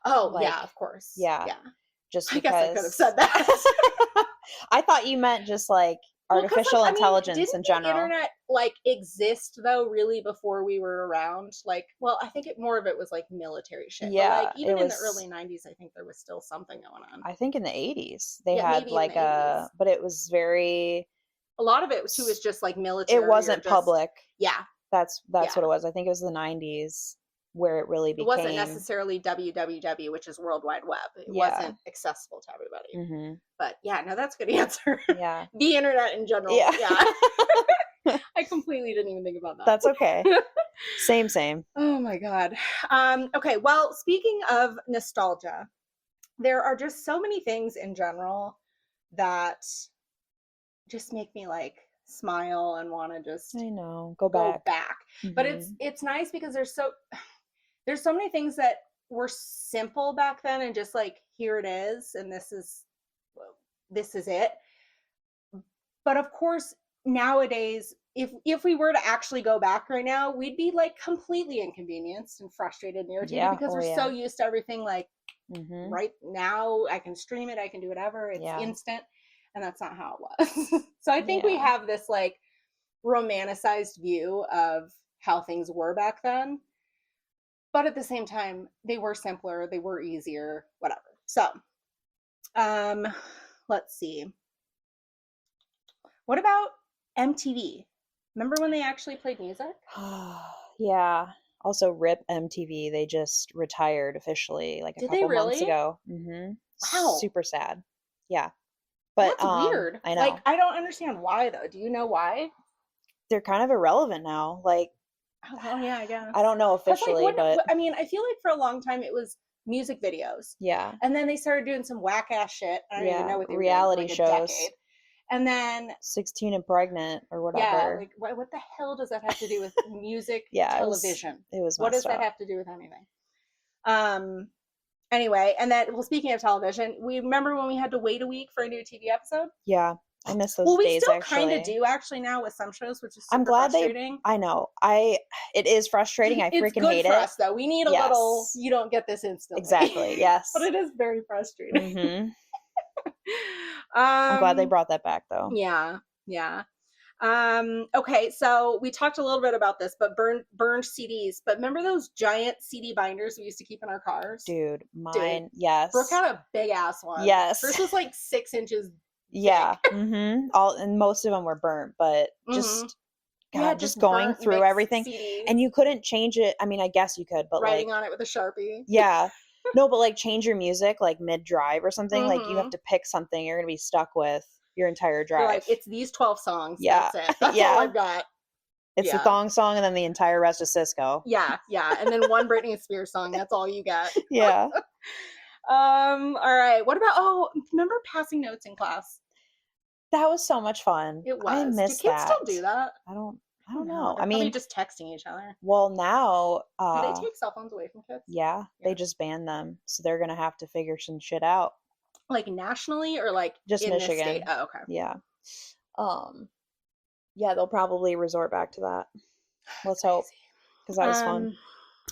A: Oh,
B: Like,
A: yeah, of course.
B: yeah,
A: Yeah.
B: just
A: I guess I could have
B: because
A: said that.
B: I thought you meant just like
A: Well, 'cause,
B: artificial
A: like, I mean,
B: intelligence
A: didn't
B: in
A: the
B: general.
A: internet like exist though really before we were around? Like, well, I think more of it was like military shit. But like
B: Yeah, it
A: even in the
B: was
A: early 90s, I think there was still something going on.
B: I think in the 80s they
A: Yeah,
B: had
A: maybe in
B: like
A: the 80s.
B: but it was very
A: A lot of it too was just like military
B: it
A: or
B: wasn't
A: just
B: public.
A: yeah.
B: That's
A: Yeah.
B: what it was. I think it was the 90s where it really
A: It wasn't
B: became
A: necessarily www, which is World Wide Web. It
B: yeah.
A: wasn't accessible to everybody.
B: Mm-hmm.
A: But yeah, no, that's a good answer.
B: Yeah.
A: The internet in general.
B: Yeah.
A: I completely didn't even think about that.
B: That's okay. Same.
A: Oh my God. Okay, well, speaking of nostalgia, there are just so many things in general that just make me like smile and want to just
B: I know. Go
A: go
B: back.
A: back. But
B: Mhm.
A: it's nice because there's so many things that were simple back then and just like here it is and this is it. But of course, nowadays if we were to actually go back right now, we'd be like completely inconvenienced and frustrated and irritated
B: Yeah.
A: because
B: Oh,
A: we're
B: yeah.
A: so used to everything like
B: Mhm.
A: right now I can stream it, I can do whatever, it's
B: Yeah.
A: instant, and that's not how it was. So I think we
B: Yeah.
A: have this like romanticized view of how things were back then, but at the same time they were simpler, they were easier, whatever. So let's see, what about MTV? Remember when they actually played music?
B: Yeah. Also, RIP MTV. They just retired officially like a
A: Did they
B: couple months
A: really?
B: ago.
A: Wow.
B: Super sad. Yeah. But
A: That's weird.
B: I
A: Like,
B: know.
A: I don't understand why though. Do you know why?
B: They're kind of irrelevant now. Like,
A: Oh yeah, I
B: I
A: guess.
B: don't know
A: Because like,
B: officially, but
A: I mean, I feel like for a long time it was music videos,
B: yeah.
A: and then they started doing some whack ass shit. I don't even
B: Yeah.
A: know what they were doing for
B: Reality
A: like a
B: shows.
A: decade, and then
B: 16 and pregnant or
A: yeah,
B: whatever.
A: like what the hell does that have to do with music
B: Yeah,
A: television?
B: it was
A: What does
B: messed
A: that
B: up.
A: have to do with anything? Um. Anyway, and then well, speaking of television, we remember when we had to wait a week for a new TV episode.
B: Yeah. I miss those
A: Well, we
B: days
A: still kind of
B: actually.
A: do actually now with some shows, which is
B: I'm
A: super
B: glad
A: frustrating.
B: I know. It is frustrating. I
A: It's
B: freaking
A: good
B: hate
A: for
B: it.
A: us though. We need a little.
B: Yes.
A: You don't get this instantly.
B: Exactly. Yes.
A: But it is very frustrating.
B: Mhm. I'm glad they brought that back though.
A: Yeah, yeah. Okay, so we talked a little bit about this, but burned CDs. But remember those giant CD binders we used to keep in our cars?
B: Dude, mine, yes.
A: Brooke had a big ass one.
B: Yes.
A: Hers was like 6 inches.
B: Yeah. All and most of them were burnt, but just
A: Yeah,
B: God, just going
A: burnt
B: through
A: mixed
B: everything.
A: CDs,
B: And you couldn't change it. I mean, I guess you could, but
A: writing
B: like
A: on it with a Sharpie.
B: yeah. No, but like change your music like mid-drive or something. Like you have
A: Mhm.
B: to pick something you're gonna be stuck with your entire
A: You're
B: drive.
A: like, it's these 12 songs.
B: Yeah.
A: That's it. That's
B: Yeah.
A: all I've got.
B: It's the
A: Yeah.
B: thong song and then the entire rest of Cisco.
A: Yeah, yeah. And then one Britney Spears song. That's all you get.
B: Yeah.
A: All right. What about remember passing notes in class?
B: That was so much fun.
A: It
B: I
A: was.
B: miss
A: Do kids
B: that.
A: still do that?
B: I don't know.
A: They're
B: I
A: probably
B: mean,
A: just texting each other.
B: well now,
A: Do they take cell phones away from kids?
B: yeah, they just banned them. So they're gonna have to figure some shit out.
A: Like nationally or like
B: Just
A: in
B: Michigan.
A: this state? Oh, okay.
B: Yeah. Yeah, they'll probably resort back to that. Let's hope. Because that was fun.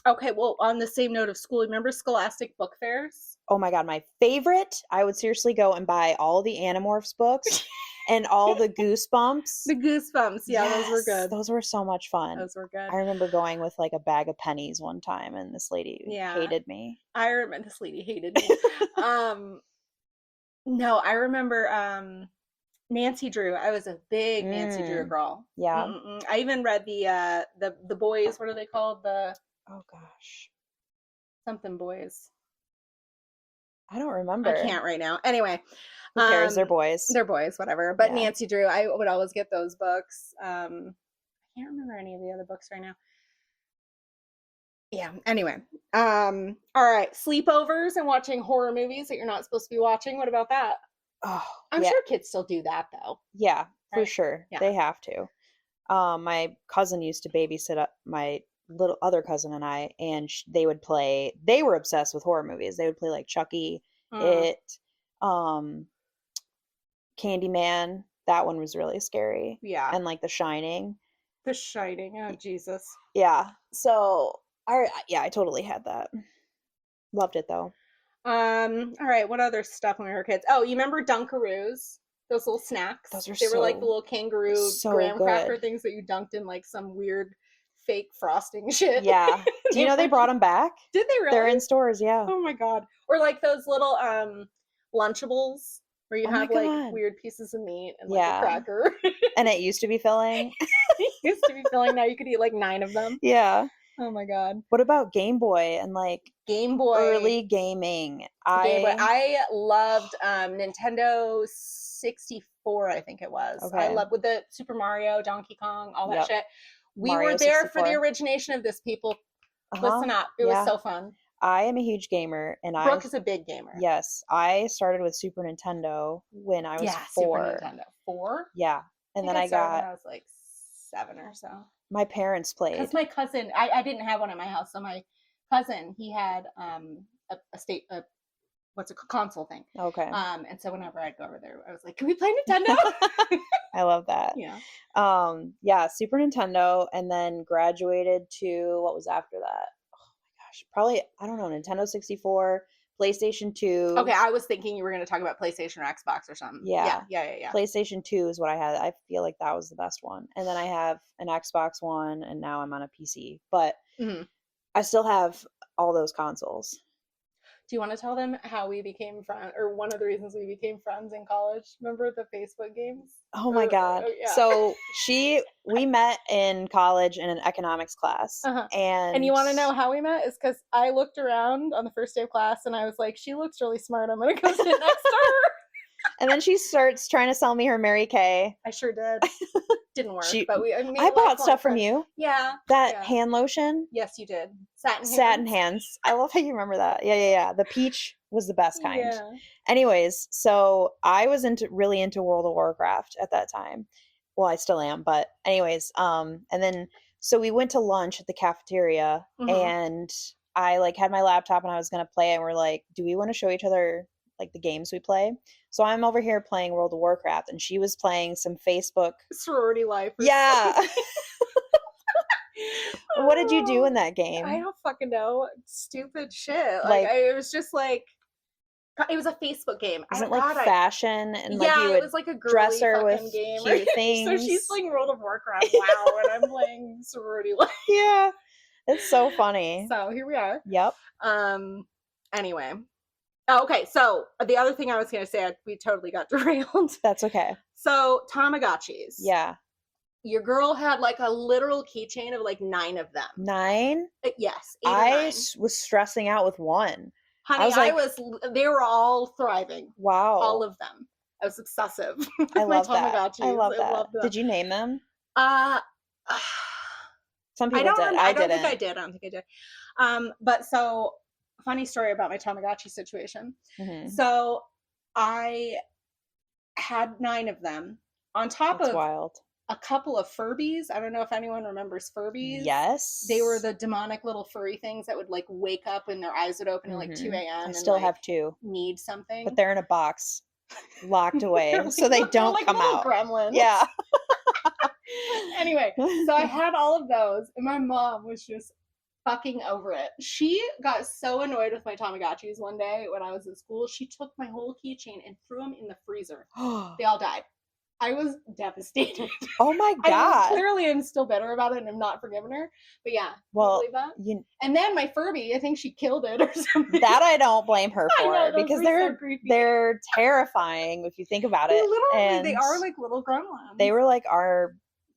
A: Okay, well, on the same note of school, remember Scholastic book fairs?
B: Oh my god, my favorite. I would seriously go and buy all the Animorphs books and all the Goosebumps.
A: The Goosebumps, yeah, those were good.
B: Those were so much fun.
A: Those were good.
B: I remember going with like a bag of pennies one time and this lady hated me.
A: I remember this lady hated me. No, I remember Nancy Drew. I was a big Nancy Drew girl.
B: Yeah.
A: I even read the boys, what are they called?
B: Oh gosh.
A: Something boys.
B: I don't remember.
A: I can't right now. Anyway.
B: Who cares? They're boys.
A: They're boys, whatever. But
B: Yeah.
A: Nancy Drew, I would always get those books. I can't remember any of the other books right now. Yeah. Anyway. All right. Sleepovers and watching horror movies that you're not supposed to be watching. What about that?
B: Oh,
A: I'm
B: yeah.
A: sure kids still do that though.
B: Yeah, for
A: Right?
B: sure.
A: Yeah.
B: They have to. My cousin used to babysit up my little other cousin and I, and they would play. They were obsessed with horror movies. They would play like Chucky, It, Candyman. That one was really scary.
A: Yeah.
B: And like The Shining.
A: The Shining. Oh Jesus.
B: Yeah. So I totally had that. Loved it though.
A: All right. What other stuff when we were kids? Oh, you remember Dunkaroos? Those little snacks.
B: Those are
A: They were like
B: so-
A: the little kangaroo
B: so
A: graham cracker
B: good.
A: things that you dunked in like some weird fake frosting shit.
B: Yeah. Do you know they brought them back?
A: Did they really?
B: They're in stores. Yeah.
A: Oh my god. Or like those little Lunchables where you
B: Oh my
A: have like
B: God.
A: weird pieces of meat and like
B: Yeah.
A: a cracker.
B: And it used to be filling.
A: It used to be filling. Now you could eat like 9 of them.
B: Yeah.
A: Oh my god.
B: What about Game Boy and like
A: Game Boy.
B: early gaming?
A: Game Boy. I loved Nintendo 64, I think it was. I
B: Okay.
A: loved with the Super Mario, Donkey Kong, all that
B: Yep.
A: shit. We
B: Mario
A: were there for the
B: 64.
A: origination of this, people.
B: Uh-huh.
A: Listen up. It
B: Yeah.
A: was so fun.
B: I am a huge gamer, and
A: Brooke is a big gamer.
B: yes, I started with Super Nintendo when I was 4.
A: Super Nintendo. 4?
B: Yeah, and then I
A: started when
B: got
A: I was like 7 or so.
B: my parents played.
A: Because my cousin, I didn't have one at my house, so my cousin, he had what's it called, console thing.
B: Okay,
A: And so whenever I'd go over there, I was like, "Can we play Nintendo?"
B: I love that.
A: Yeah.
B: Yeah, Super Nintendo, and then graduated to what was after that? Oh my gosh, probably I don't know, Nintendo 64, PlayStation 2.
A: Okay, I was thinking you were going to talk about PlayStation or Xbox or something.
B: Yeah.
A: Yeah.
B: PlayStation 2 is what I had. I feel like that was the best one. And then I have an Xbox One, and now I'm on a PC. But
A: Mhm.
B: I still have all those consoles.
A: Do you want to tell them how we became friends, or one of the reasons we became friends in college? Remember the Facebook games?
B: Oh my God.
A: Yeah.
B: So we met in college in an economics class.
A: Uh-huh.
B: And
A: you want to know how we met? Is because I looked around on the first day of class and I was like, she looks really smart. I'm going to go sit next to her.
B: And then she starts trying to sell me her Mary Kay.
A: I sure did. Didn't work. But
B: I bought stuff from you.
A: Yeah.
B: That hand lotion.
A: Yes, you did.
B: Satin hands. I love how you remember that. Yeah. The peach was the best kind.
A: Yeah.
B: Anyways, so I was really into World of Warcraft at that time. Well, I still am, but anyways, and then so we went to lunch at the cafeteria, and I like had my laptop and I was gonna play it, and we're like, do we want to show each other like the games we play? So I'm over here playing World of Warcraft, and she was playing some Facebook
A: sorority life.
B: Yeah. What did you do in that game?
A: I don't fucking know. Stupid shit. Like it was just like, it was a Facebook game.
B: Isn't it like fashion and like you would
A: it was like a girly
B: dress her with
A: game.
B: cute things.
A: So she's playing World of Warcraft, wow, and I'm playing sorority life.
B: Yeah, it's so funny.
A: So here we are.
B: Yep.
A: Anyway. Oh, okay, so the other thing I was going to say, we totally got derailed.
B: That's okay.
A: So Tamagotchis.
B: Yeah.
A: Your girl had like a literal keychain of like 9 of them. 9? Yes. 8
B: I
A: or 9.
B: was stressing out with one.
A: Honey, they were all thriving.
B: Wow.
A: All of them. I was obsessive with
B: I love
A: my
B: that.
A: Tamagotchis.
B: I love that.
A: Loved them.
B: Did you name them? Some people did.
A: I don't think I did. But so, funny story about my Tamagotchi situation.
B: Mm-hmm.
A: So, I had 9 of them on top
B: That's
A: of
B: wild.
A: A couple of Furbies. I don't know if anyone remembers Furbies.
B: Yes.
A: They were the demonic little furry things that would like wake up and their eyes would open at like 2 a.m.
B: I still have 2.
A: Need something.
B: But they're in a box, locked away, like, so they don't
A: like
B: come out.
A: Gremlins.
B: Yeah.
A: Anyway, so I had all of those, and my mom was just fucking over it. She got so annoyed with my Tamagotchis one day when I was in school. She took my whole keychain and threw them in the freezer. They all died. I was devastated.
B: Oh my God.
A: I clearly am still bitter about it and I'm not forgiven her. But yeah,
B: well,
A: you believe that? And then my Furby, I think she killed it or something.
B: That I don't blame her for,
A: know,
B: because they're terrifying if you think about it.
A: Literally, they are like little gremlins.
B: They were like our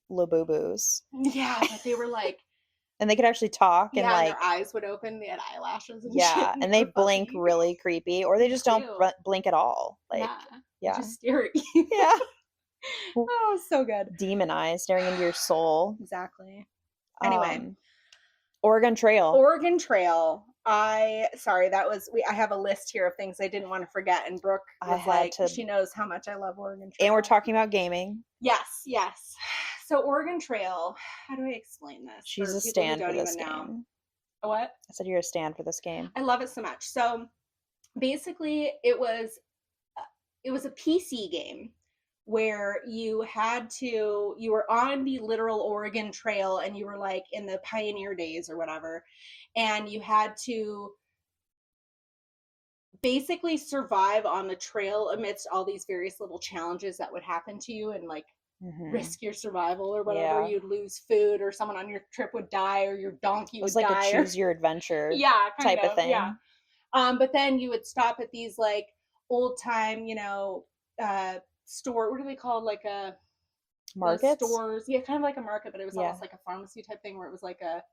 B: Labubu's.
A: Yeah, but they were like,
B: and they could actually talk, and like
A: their eyes would open. They had eyelashes and
B: shit.
A: Yeah,
B: and they blink really creepy, or they just don't blink at all. Like
A: just stare at you.
B: Yeah.
A: Oh, so good.
B: Demon eyes staring into your soul.
A: Exactly. Anyway,
B: Oregon Trail.
A: I have a list here of things I didn't want to forget, and Brooke was she knows how much I love Oregon Trail.
B: And we're talking about gaming.
A: Yes. So Oregon Trail, how do I explain this?
B: She's a stand for this game.
A: A what?
B: I said you're a stand for this game.
A: I love it so much. So basically it was a PC game where you were on the literal Oregon Trail, and you were like in the pioneer days or whatever, and you had to basically survive on the trail amidst all these various little challenges that would happen to you, and like risk your survival or whatever. You'd lose food, or someone on your trip would die, or your donkey would die. It was
B: like a choose your adventure type of thing.
A: Yeah. But then you would stop at these like old time, store, what do they call, like a
B: market
A: stores? Yeah, kind of like a market, but it was almost like a pharmacy type thing, where it was like a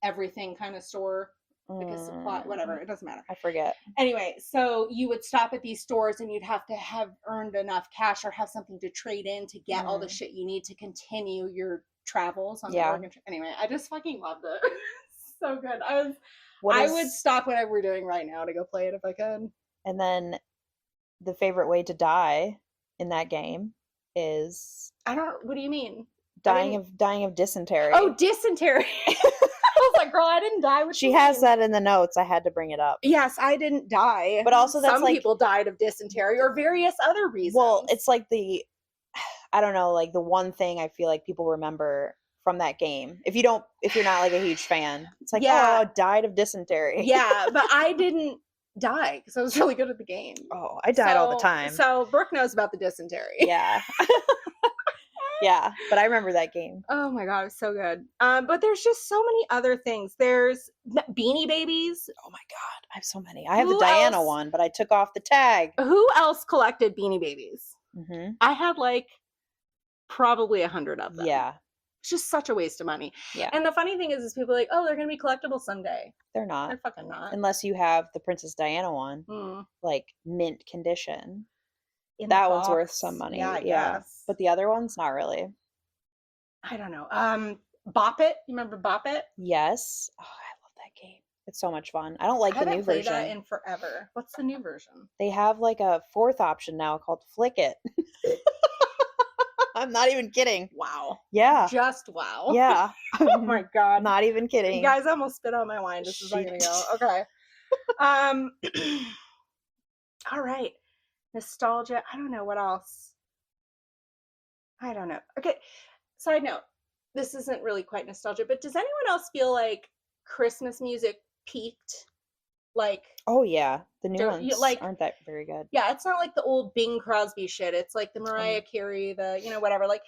A: everything kind of store, like a supply, whatever, it doesn't matter.
B: I forget.
A: Anyway, so you would stop at these stores, and you'd have to have earned enough cash or have something to trade in to get all the shit you need to continue your travels on the Oregon trip. Anyway, I just fucking loved it. So good. I would stop whatever we're doing right now to go play it if I could.
B: And then the favorite way to die in that game is
A: what do you mean?
B: Dying of dysentery.
A: Oh, dysentery. I was like, girl, I didn't die with
B: She has that in the notes. I had to bring it up.
A: Yes, I didn't die.
B: But also that's
A: some people died of dysentery or various other reasons.
B: Well, it's like I don't know, like the one thing I feel like people remember from that game. If you're not like a huge fan, it's like, oh, died of dysentery.
A: Yeah, but I didn't die because I was really good at the game.
B: Oh, I died all the time.
A: So Brooke knows about the dysentery.
B: Yeah. Yeah, but I remember that game.
A: Oh my god, it's so good. But there's just so many other things. There's Beanie Babies.
B: Oh my god, I have so many. I have the
A: Who
B: Diana
A: else?
B: one, but I took off the tag.
A: Who else collected Beanie Babies?
B: Mm-hmm.
A: I had like probably 100 of them.
B: Yeah,
A: It's just such a waste of money.
B: yeah.
A: And the funny thing is people are like, oh, they're gonna be collectible someday.
B: They're not.
A: They're fucking not.
B: Unless you have the Princess Diana one, like mint condition. That one's worth some money.
A: Yeah, I guess.
B: But the other one's not really.
A: I don't know. Bop It. You remember Bop It?
B: Yes. Oh, I love that game. It's so much fun. I don't like the new
A: I haven't played
B: version.
A: that in forever. What's the new version?
B: They have like a fourth option now called Flick It. I'm not even kidding.
A: Wow.
B: Yeah.
A: Just wow.
B: Yeah.
A: Oh my god.
B: Not even kidding.
A: You guys almost spit out my wine. This is not gonna go. Okay. All right. Nostalgia. I don't know what else. I don't know. Okay. Side note. This isn't really quite nostalgia, but does anyone else feel like Christmas music peaked? Like,
B: oh yeah, the new
A: don't- you-
B: ones
A: like-
B: aren't that very good.
A: yeah, it's not like the old Bing Crosby shit. It's like the Mariah Carey, the, whatever. Like,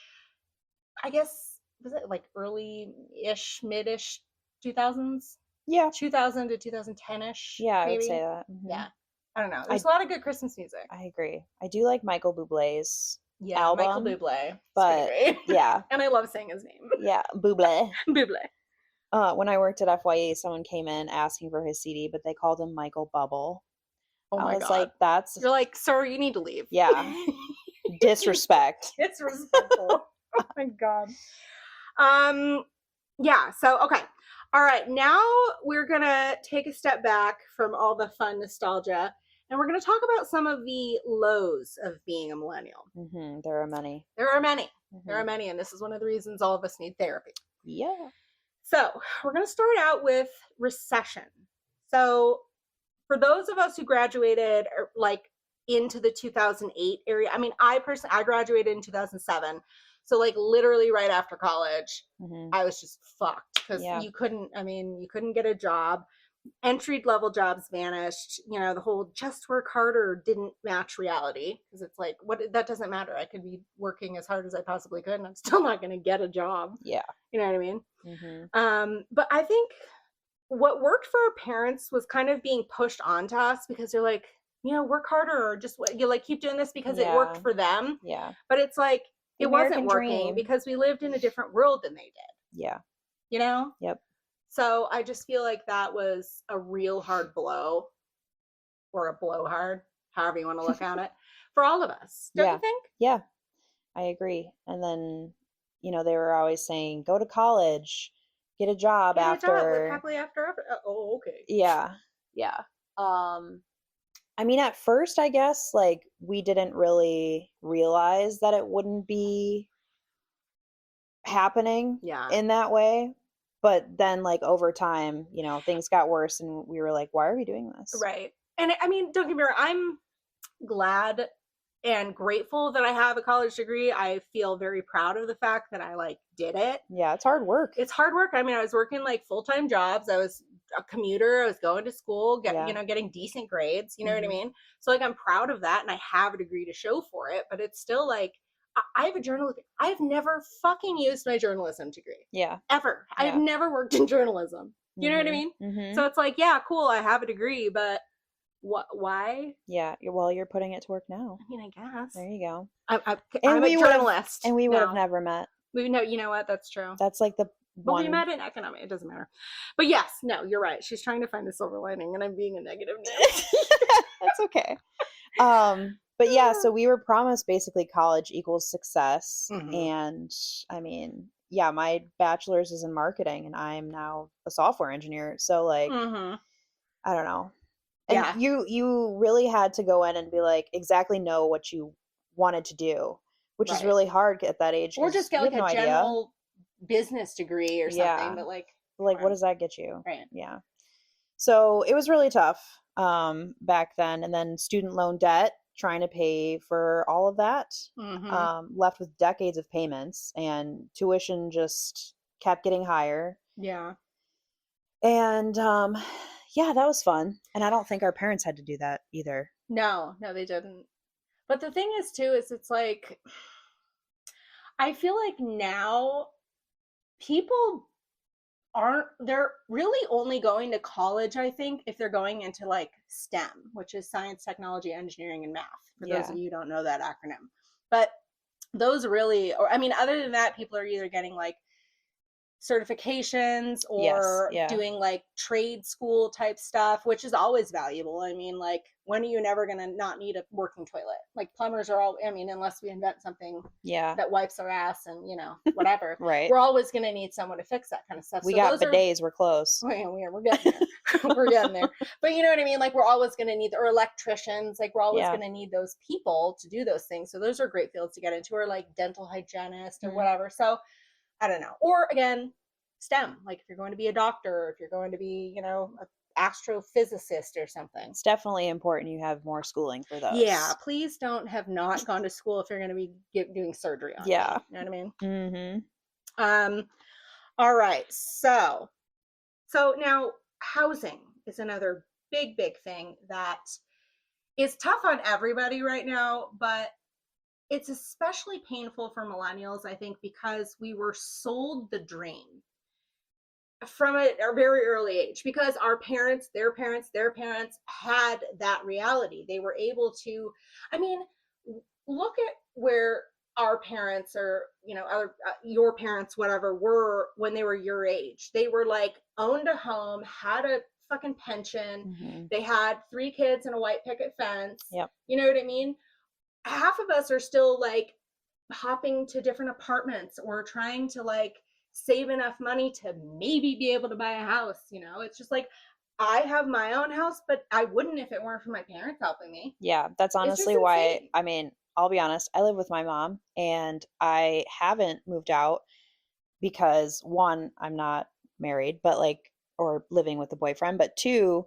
A: I guess, was it like early-ish, mid-ish 2000s?
B: Yeah.
A: 2000 to 2010-ish?
B: Yeah, I
A: maybe?
B: would say that.
A: Yeah. I don't know. There's a lot of good Christmas music.
B: I agree. I do like Michael Bublé's
A: Yeah,
B: album,
A: Michael Bublé. It's
B: but
A: pretty great.
B: yeah.
A: And I love saying his name.
B: Yeah, Bublé.
A: Bublé.
B: When I worked at FYE, someone came in asking for his CD, but they called him Michael Bubble.
A: Oh my
B: I was
A: god.
B: like, that's
A: You're like, sir, you need to leave.
B: yeah. Disrespect.
A: It's respectful. Oh my god. Yeah, so okay. All right, now we're gonna take a step back from all the fun nostalgia, and we're gonna talk about some of the lows of being a millennial.
B: Mm-hmm. There are many.
A: There are many.
B: Mm-hmm.
A: There are many, and this is one of the reasons all of us need therapy.
B: Yeah.
A: So we're gonna start out with recession. So for those of us who graduated like into the 2008 area, I mean, I graduated in 2007. So like literally right after college,
B: Mm-hmm.
A: I was just fucked because you couldn't get a job. Entry level jobs vanished. The whole just work harder didn't match reality because it's like, that doesn't matter. I could be working as hard as I possibly could and I'm still not going to get a job.
B: Yeah.
A: You know what I mean?
B: Mm-hmm.
A: But I think what worked for our parents was kind of being pushed onto us because they're like, work harder or just keep doing this because it worked for them.
B: Yeah.
A: But it's like, it
B: American
A: wasn't working
B: dream.
A: because we lived in a different world than they did.
B: Yeah.
A: Yep.
B: Yep.
A: So I just feel like that was a real hard blow, or a blowhard, however you want to look at it, for all of us. Don't you think?
B: Yeah, I agree. And then, they were always saying, go to college, get a job
A: Get
B: after.
A: a job, live happily after. Oh, okay.
B: Yeah. Yeah. I mean, at first, I guess, like, we didn't really realize that it wouldn't be happening in that way. But then, like, over time, things got worse and we were like, why are we doing this?
A: Right. And I mean, don't get me wrong, I'm glad and grateful that I have a college degree. I feel very proud of the fact that I did it.
B: Yeah, it's hard work.
A: It's hard work. I mean, I was working full-time jobs. I was a commuter. I was going to school, getting decent grades. You know what I mean? So I'm proud of that and I have a degree to show for it, but it's still I have a journalism. I've never fucking used my journalism degree. Yeah. Ever. Yeah. I've never worked in journalism. You know what I mean? Mm-hmm. So it's yeah, cool. I have a degree, but why?
B: Yeah. Well, you're putting it to work now.
A: I mean, I guess.
B: There you go.
A: I'm a journalist.
B: And we would have never met.
A: You know what? That's true.
B: That's the
A: But we met in economics. It doesn't matter. But yes, no, you're right. She's trying to find the silver lining and I'm being a negative now.
B: That's okay. But yeah, so we were promised basically college equals success. Mm-hmm. And I mean, yeah, my bachelor's is in marketing and I'm now a software engineer. So I don't know. And you really had to go in and be exactly know what you wanted to do, which is really hard at that age.
A: Or just get a general business degree or something. But
B: what does that get you?
A: Right.
B: Yeah. So it was really tough back then. And then student loan debt, trying to pay for all of that, left with decades of payments and tuition just kept getting higher.
A: Yeah.
B: And yeah, that was fun. And I don't think our parents had to do that either.
A: No, they didn't. But the thing is too, is it's I feel like now people they're really only going to college, I think, if they're going into like STEM, which is science, technology, engineering, and math, for those
B: Yeah.
A: of you who don't know that acronym. But those really, or I mean, other than that, people are either getting like certifications
B: Yes.
A: or
B: Yeah.
A: doing like trade school type stuff, which is always valuable. I mean, like, when are you never going to not need a working toilet? Like, plumbers are all, I mean, unless we invent something
B: Yeah.
A: that wipes our ass and, whatever,
B: Right.
A: we're always going to need someone to fix that kind of stuff.
B: We
A: So
B: got
A: those are,
B: bidets. We're close.
A: we're getting there. We're getting there. But you know what I mean? Like, we're always going to need, or electricians, like, we're always
B: Yeah.
A: going to need those people to do those things. So those are great fields to get into, or like dental hygienist or
B: Mm.
A: whatever. So I don't know. Or again, STEM, like if you're going to be a doctor, or if you're going to be, an astrophysicist or something.
B: It's definitely important you have more schooling for
A: Yeah,
B: those.
A: please don't have not gone to school if you're going to be doing surgery on
B: Yeah.
A: me. You know what I mean?
B: Mm-hmm.
A: All right. So now housing is another big thing that is tough on everybody right now, but it's especially painful for millennials, I think, because we were sold the dream from a very early age, because our parents, their parents, their parents had that reality. They were able to, I mean, look at where our parents, or other your parents, whatever, were when they were your age. They were like owned a home, had a fucking pension.
B: Mm-hmm.
A: They had 3 kids and a white picket fence.
B: Yep.
A: You know what I mean? Half of us are still like hopping to different apartments, or trying to like save enough money to maybe be able to buy a house. It's just like, I have my own house, but I wouldn't if it weren't for my parents helping me.
B: Yeah, that's
A: It's just
B: honestly why,
A: insane.
B: I mean, I'll be honest, I live with my mom and I haven't moved out because one, I'm not married, but like, or living with a boyfriend, but two,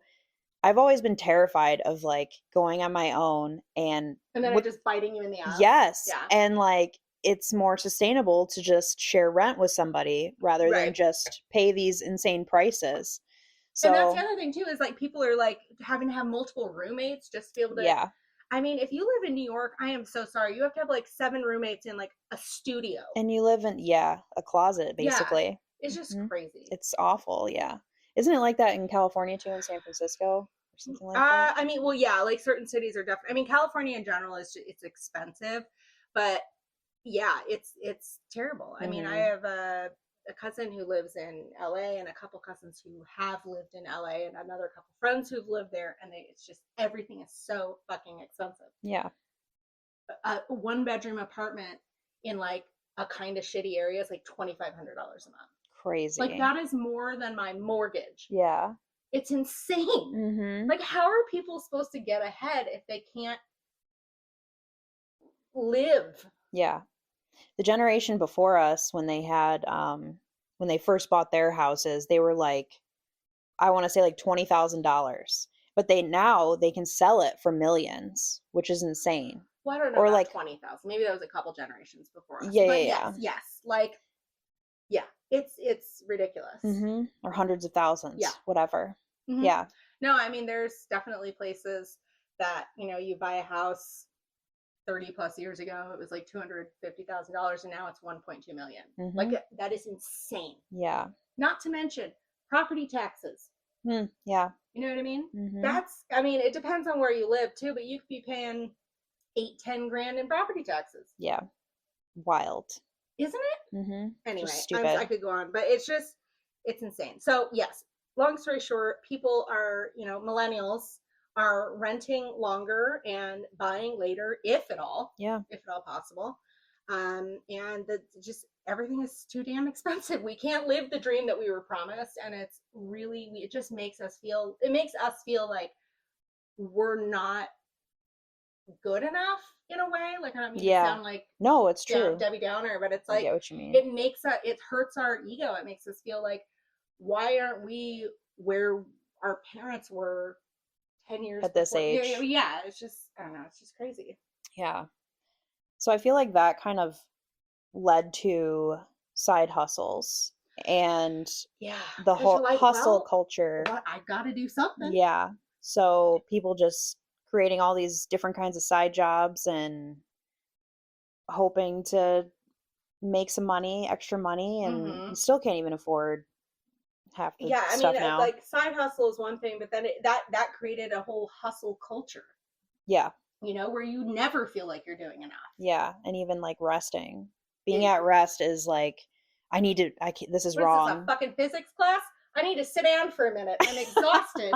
B: I've always been terrified of like going on my own and
A: And then it just biting you in the ass.
B: yes,
A: Yeah.
B: and like it's more sustainable to just share rent with somebody rather than
A: Right.
B: just pay these insane prices.
A: And that's the
B: So,
A: other thing too, is like people are like having to have multiple roommates just to be able to.
B: yeah.
A: I mean, if you live in New York, I am so sorry. You have to have like 7 roommates in like a studio.
B: And you live in, yeah, a closet
A: Yeah.
B: basically.
A: It's just
B: Mhm.
A: crazy.
B: It's awful, yeah. Isn't it like that in California too, in San Francisco or something like that?
A: I mean, well, yeah, like certain cities are definitely. I mean, California in general it's expensive, but yeah, it's terrible. I mean, I
B: Mhm.
A: have a cousin who lives in LA, and a couple cousins who have lived in LA, and another couple friends who've lived there, and it's just, everything is so fucking expensive.
B: Yeah.
A: A 1-bedroom apartment in like a kind of shitty area is like $2,500 a month.
B: Crazy.
A: Like, that is more than my mortgage.
B: Yeah.
A: It's insane.
B: Mhm.
A: Like, how are people supposed to get ahead if they can't live?
B: Yeah. The generation before us when they had when they first bought their houses, they were like, I want to say like $20,000. But they can sell it for millions, which is insane.
A: Well, I don't know
B: Or
A: about
B: like
A: 20,000. Maybe that was a couple generations before us.
B: yeah,
A: But
B: yeah,
A: yes, like, yeah, it's ridiculous.
B: yeah. Or hundreds of thousands.
A: Yeah.
B: Whatever.
A: Mhm.
B: Yeah.
A: No, I mean, there's definitely places that, you buy a house 30 plus years ago, it was like $250,000, and now it's 1.2 million.
B: Mhm.
A: Like, that is insane.
B: Yeah.
A: Not to mention property taxes.
B: Yeah.
A: You know what I mean?
B: Mhm.
A: I mean, it depends on where you live too, but you could be paying 8-10 grand in property taxes.
B: Yeah. Wild.
A: Isn't it?
B: Mhm.
A: Anyway,
B: Just
A: I
B: stupid.
A: could go on, but it's insane. So yes, long story short, people are, millennials are renting longer and buying later, if at all,
B: Yeah.
A: possible. And just everything is too damn expensive. We can't live the dream that we were promised, and it just makes us feel, like we're not good enough in a way. Like, I don't mean to
B: Yeah.
A: sound like
B: No, it's true.
A: Debbie Downer, but it's
B: I
A: like,
B: get what you mean.
A: it hurts our ego. It makes us feel like, why aren't we where our parents were 10 years
B: At this
A: before?
B: age.
A: Yeah, it's just, I don't know, it's just crazy.
B: Yeah. So I feel like that kind of led to side hustles and
A: Yeah,
B: the
A: 'cause you're
B: whole
A: like,
B: hustle
A: well,
B: culture.
A: I gotta do something.
B: Yeah. So people just creating all these different kinds of side jobs and hoping to make some money, extra money, and
A: Mm-hmm.
B: you still can't even afford half the
A: Yeah, I mean,
B: stuff now.
A: like side hustle is one thing, but then that created a whole hustle culture,
B: Yeah.
A: where you never feel like you're doing enough.
B: Yeah, and even like resting. Being
A: It,
B: at rest is like this is
A: what is this, a
B: wrong.
A: fucking physics class? I need to sit down for a minute. I'm exhausted.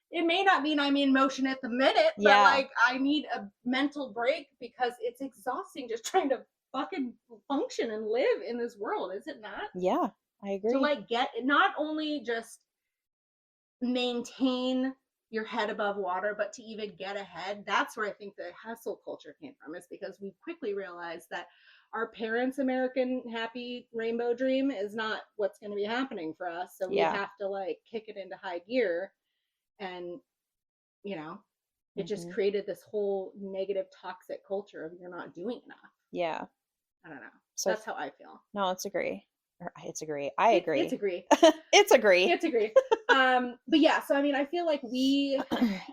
A: It may not mean I'm in motion at the minute, but
B: Yeah.
A: like I need a mental break because it's exhausting just trying to fucking function and live in this world, is it not?
B: Yeah, I
A: To
B: agree.
A: like get not only just maintain your head above water, but to even get ahead. That's where I think the hustle culture came from, is because we quickly realized that our parents' American happy rainbow dream is not what's going to be happening for us. So we
B: Yeah.
A: have to like kick it into high gear. And, you know, it just
B: Hmm.
A: created this whole negative, toxic culture of you're not doing enough.
B: Yeah.
A: I don't know.
B: So
A: That's how I feel.
B: no, it's agree. Or it's agree. I
A: It's
B: agree.
A: agree.
B: It's agree.
A: It's agree. But yeah, so I mean, I feel like we,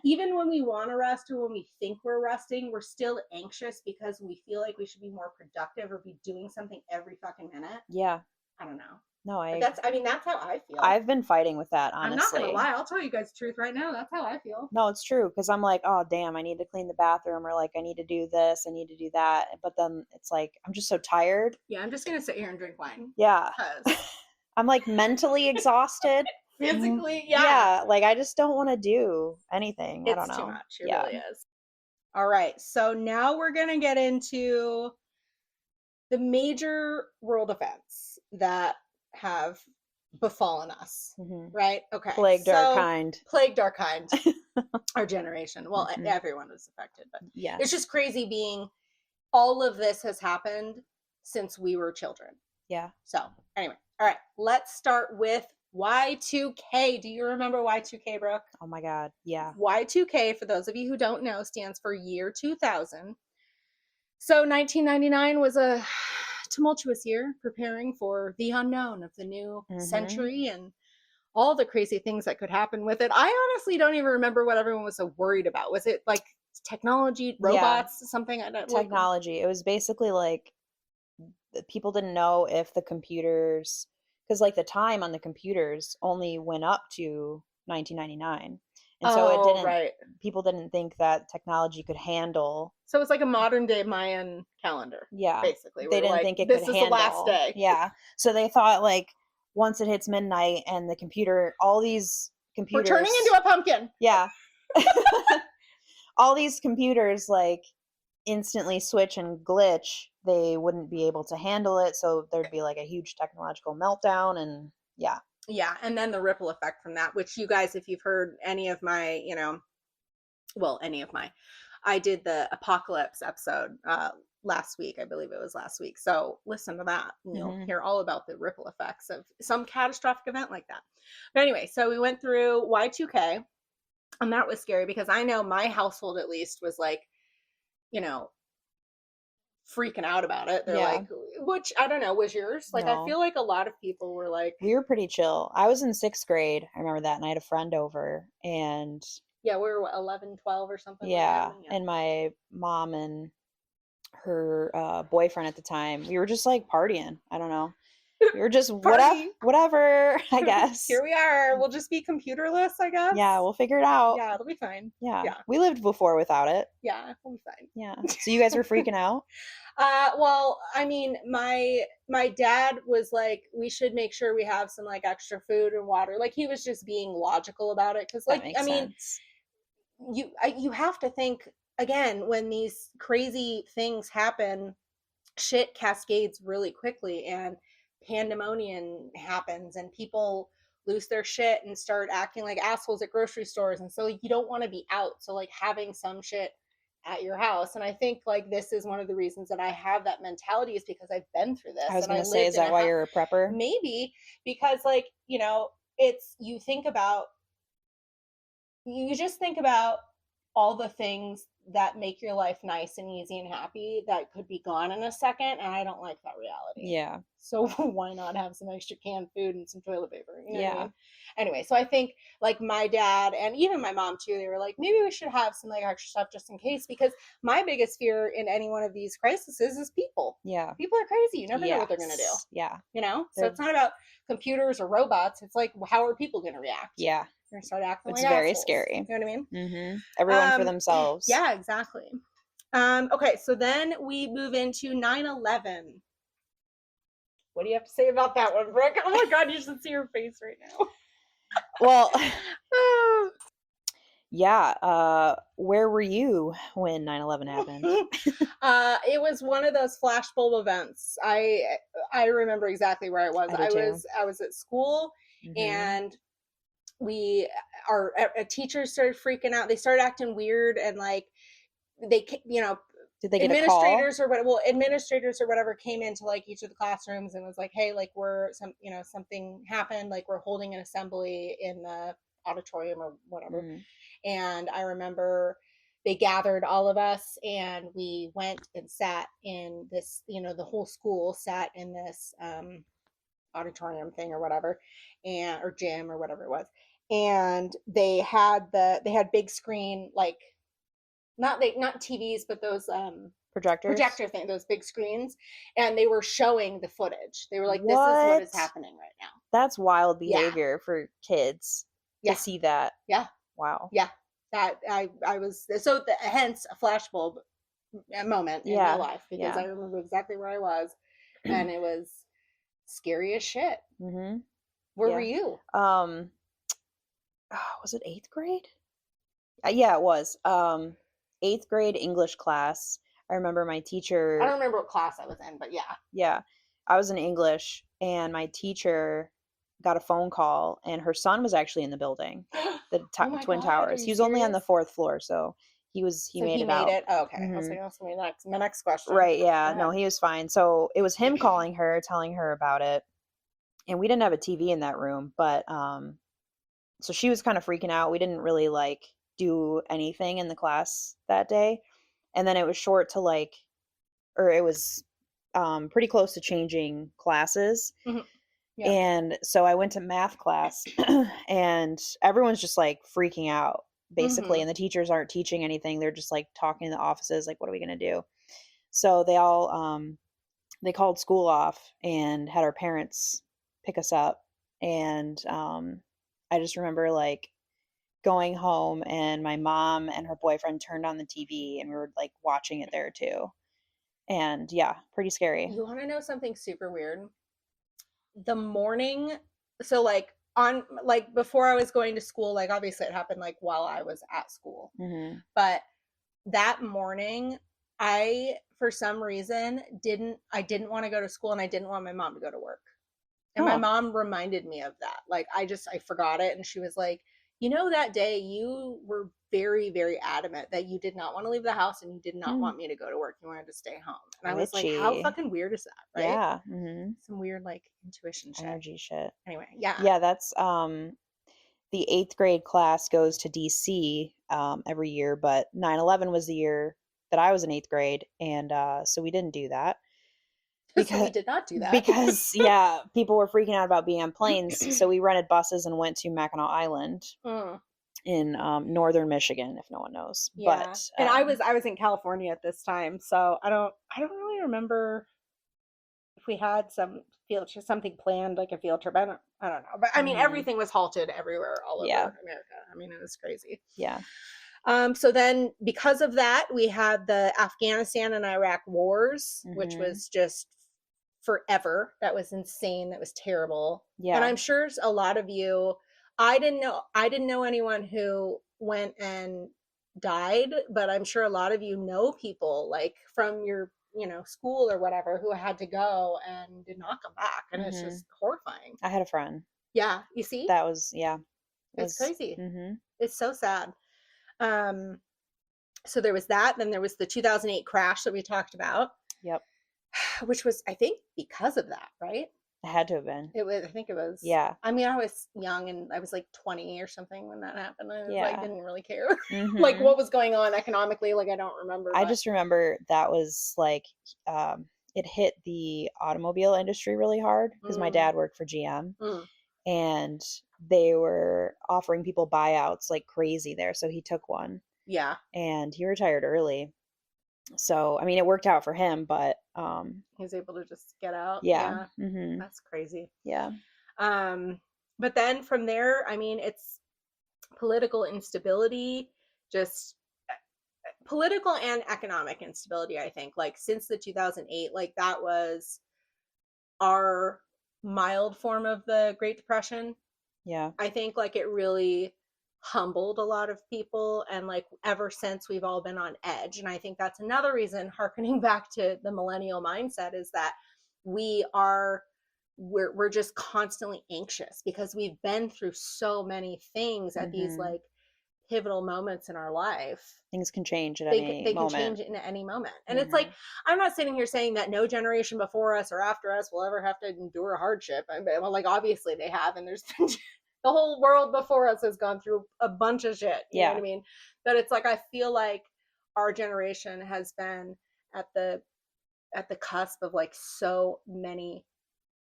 A: even when we want to rest or when we think we're resting, we're still anxious because we feel like we should be more productive or be doing something every fucking minute.
B: Yeah.
A: I don't know.
B: No,
A: But that's how I feel.
B: I've been fighting with that,
A: I'm not gonna
B: honestly.
A: lie, I'll tell you guys the truth right now. That's how I feel.
B: No, it's true because I'm like, oh damn, I need to clean the bathroom, or like I need to do this, I need to do that. But then it's like I'm just so tired.
A: Yeah, I'm just gonna sit here and drink wine.
B: Yeah.
A: Because
B: I'm like mentally exhausted.
A: physically,
B: Yeah, like I just don't want to do anything. I don't
A: it's too
B: know.
A: much. It
B: Yeah.
A: really is. All right, so now we're gonna get into the major world events that have befallen us,
B: Hmm.
A: right? Okay.
B: Plagued our
A: So,
B: kind.
A: plagued our kind, our generation. Well,
B: Hmm.
A: everyone was affected, but it's
B: Yes.
A: just crazy being all of this has happened since we were children.
B: Yeah.
A: So, anyway, all right, let's start with Y2K. Do you remember Y2K, Brooke?
B: Oh my God. Yeah.
A: Y2K, for those of you who don't know, stands for year 2000. So 1999 was a tumultuous year preparing for the unknown of the new
B: Hmm.
A: century and all the crazy things that could happen with it. I honestly don't even remember what everyone was so worried about. Was it like technology,
B: Yeah.
A: robots, something? I don't like.
B: Technology. It was basically like people didn't know if the computers, because like the time on the computers only went up to 1999. And so it
A: Oh,
B: didn't,
A: right.
B: people didn't think that technology could handle.
A: So it's like a modern day Mayan calendar,
B: Yeah.
A: basically.
B: They
A: We're
B: didn't
A: like,
B: think it could
A: this is the last
B: handle.
A: day.
B: Yeah. So they thought like once it hits midnight and the computer, all these
A: We're turning
B: computers,
A: into a pumpkin.
B: yeah. All these computers like instantly switch and glitch, they wouldn't be able to handle it. So there'd be like a huge technological meltdown. And yeah.
A: Yeah. And then the ripple effect from that, which you guys, if you've heard any of my, well, any of my, I did the apocalypse episode last week. I believe it was last week. So listen to that and you'll
B: Hmm.
A: hear all about the ripple effects of some catastrophic event like that. But anyway, so we went through Y2K, and that was scary because I know my household at least was like, you know, freaking out about it. They're
B: Yeah.
A: like, which I don't know, was yours? Like, I
B: No,
A: feel like a lot of people were like,
B: we were pretty chill. I was in sixth grade. I remember that. And I had a friend over. And
A: yeah, we were what, 11, 12 or something when
B: yeah.
A: happened. Yeah.
B: And my mom and her boyfriend at the time, we were just like partying. I don't know. We were just
A: Party.
B: whatever, I guess.
A: Here we are. We'll just be computerless, I guess.
B: Yeah, we'll figure it out.
A: Yeah, it'll be fine.
B: Yeah.
A: Yeah.
B: We lived before without it.
A: Yeah, we'll be fine.
B: Yeah. So you guys were freaking out?
A: Well, I mean, my dad was like, we should make sure we have some like extra food and water. Like he was just being logical about it because,
B: That
A: like,
B: makes
A: I mean,
B: sense.
A: you have to think again when these crazy things happen, shit cascades really quickly and pandemonium happens and people lose their shit and start acting like assholes at grocery stores, and so like, you don't want to be out, so like having some shit at your house. And I think like this is one of the reasons that I have that mentality is because I've been through
B: I
A: this
B: was
A: and I
B: gonna say, is
A: lived in
B: that
A: a
B: why you're a prepper?
A: maybe because like it's you just think about all the things that make your life nice and easy and happy that could be gone in a second, and I don't like that reality.
B: Yeah.
A: So why not have some extra canned food and some toilet paper? You know what I
B: Yeah.
A: mean? Anyway, so I think like my dad and even my mom too, they were like, maybe we should have some like extra stuff just in case, because my biggest fear in any one of these crises is people.
B: Yeah.
A: People are crazy. You never know what they're gonna do.
B: Yeah.
A: You know? So
B: They're-
A: it's not about computers or robots. It's like, how are people gonna react?
B: Yeah.
A: They're gonna start acting
B: It's
A: like
B: very
A: assholes.
B: scary.
A: You know what I mean?
B: Everyone for themselves.
A: Yeah, exactly. Okay, so then we move into 9/11. What do you have to say about that one, Brooke? Oh my God, you should see her face right now.
B: Well, yeah. Where were you when 9/11 happened?
A: It was one of those flashbulb events. I remember exactly where I was. I was at school, and our teachers started freaking out. They started acting weird, and like they, you know,
B: did they get
A: administrators or what? Well, administrators or whatever came into like each of the classrooms and was like, "Hey, like something happened. Like we're holding an assembly in the auditorium or whatever." And I remember they gathered all of us, and we went and sat in this. The whole school sat in this auditorium thing or whatever, or gym or whatever it was. And they had big screen, like not TVs, but those projector thing, those big screens, and they were showing the footage. They were like, "This is what is happening right now."
B: That's wild behavior for kids to see that.
A: Yeah.
B: Wow.
A: Yeah. That I was hence a flashbulb moment in my life, because I remember exactly where I was, and it was scary as shit. Where were you?
B: Was it 8th grade? Yeah, it was. 8th grade English class. I remember my teacher.
A: I don't remember what class I was in, but yeah.
B: Yeah. I was in English, and my teacher got a phone call, and her son was actually in the building, the Twin Towers. He was only on the 4th floor, so he made it out.
A: Oh, okay. I was like, that's my next question.
B: Right, yeah. No, he was fine. So it was him calling her, telling her about it. And we didn't have a TV in that room, but so she was kind of freaking out. We didn't really like do anything in the class that day. And then it was it was pretty close to changing classes. Yeah. And so I went to math class, and everyone's just like freaking out basically. And the teachers aren't teaching anything. They're just like talking in the offices, like, what are we going to do? So they all, they called school off and had our parents pick us up. And I just remember like going home, and my mom and her boyfriend turned on the TV, and we were like watching it there too. And yeah, pretty scary.
A: You want to know something super weird? The morning, so like before I was going to school, like obviously it happened like while I was at school, but that morning I, for some reason, didn't want to go to school, and I didn't want my mom to go to work. And my mom reminded me of that. Like I forgot it, and she was like, that day you were very, very adamant that you did not want to leave the house, and you did not want me to go to work. You wanted to stay home. And I was like, how fucking weird is that, right?
B: Yeah.
A: Some weird like intuition shit.
B: Energy shit.
A: Anyway, yeah.
B: Yeah, that's the 8th grade class goes to DC every year, but 9/11 was the year that I was in 8th grade, and so we didn't do that.
A: Because we did not do that.
B: Because people were freaking out about being on planes, so we rented buses and went to Mackinac Island in northern Michigan, if no one knows.
A: Yeah. But and I was in California at this time, so I don't really remember if we had something planned, like a field trip. I don't know. But I mean, everything was halted everywhere all over America. I mean, it was crazy.
B: Yeah.
A: So then because of that, we had the Afghanistan and Iraq wars, which was just forever. That was insane. That was terrible. Yeah. And I'm sure a lot of you, I didn't know anyone who went and died, but I'm sure a lot of you know people like from your, school or whatever, who had to go and did not come back. And it's just horrifying.
B: I had a friend.
A: Yeah. You see?
B: That was,
A: it's crazy. It's so sad. So there was that. Then there was the 2008 crash that we talked about.
B: Yep.
A: Which was, I think, because of that, right?
B: It had to have been.
A: I think it was.
B: Yeah.
A: I mean, I was young and I was like 20 or something when that happened. I was like,
B: Yeah.
A: didn't really care like
B: Mm-hmm.
A: what was going on economically. Like, I don't remember,
B: I
A: but
B: just remember that was like, it hit the automobile industry really hard because my
A: mm,
B: dad worked for GM
A: mm,
B: and they were offering people buyouts like crazy there. So he took one
A: yeah,
B: and he retired early. So, I mean, it worked out for him, but
A: he was able to just get out.
B: yeah.
A: Yeah,
B: Mm-hmm.
A: that's crazy.
B: Yeah.
A: Um, but then from there, I mean, it's political instability, just political and economic instability. I think, like since the 2008, like that was our mild form of the Great Depression.
B: Yeah.
A: I think like it really humbled a lot of people, and like ever since we've all been on edge. And I think that's another reason, harkening back to the millennial mindset, is that we are we're just constantly anxious because we've been through so many things at these
B: Mm-hmm.
A: like pivotal moments in our life.
B: Things can change at
A: they
B: any
A: they can
B: moment.
A: change it in any moment. And it's like,
B: Mm-hmm.
A: I'm not sitting here saying that no generation before us or after us will ever have to endure a hardship. I mean, well, like obviously they have, and there's the whole world before us has gone through a bunch of shit, you know what
B: Yeah.
A: I mean? But it's like I feel like our generation has been at the cusp of like so many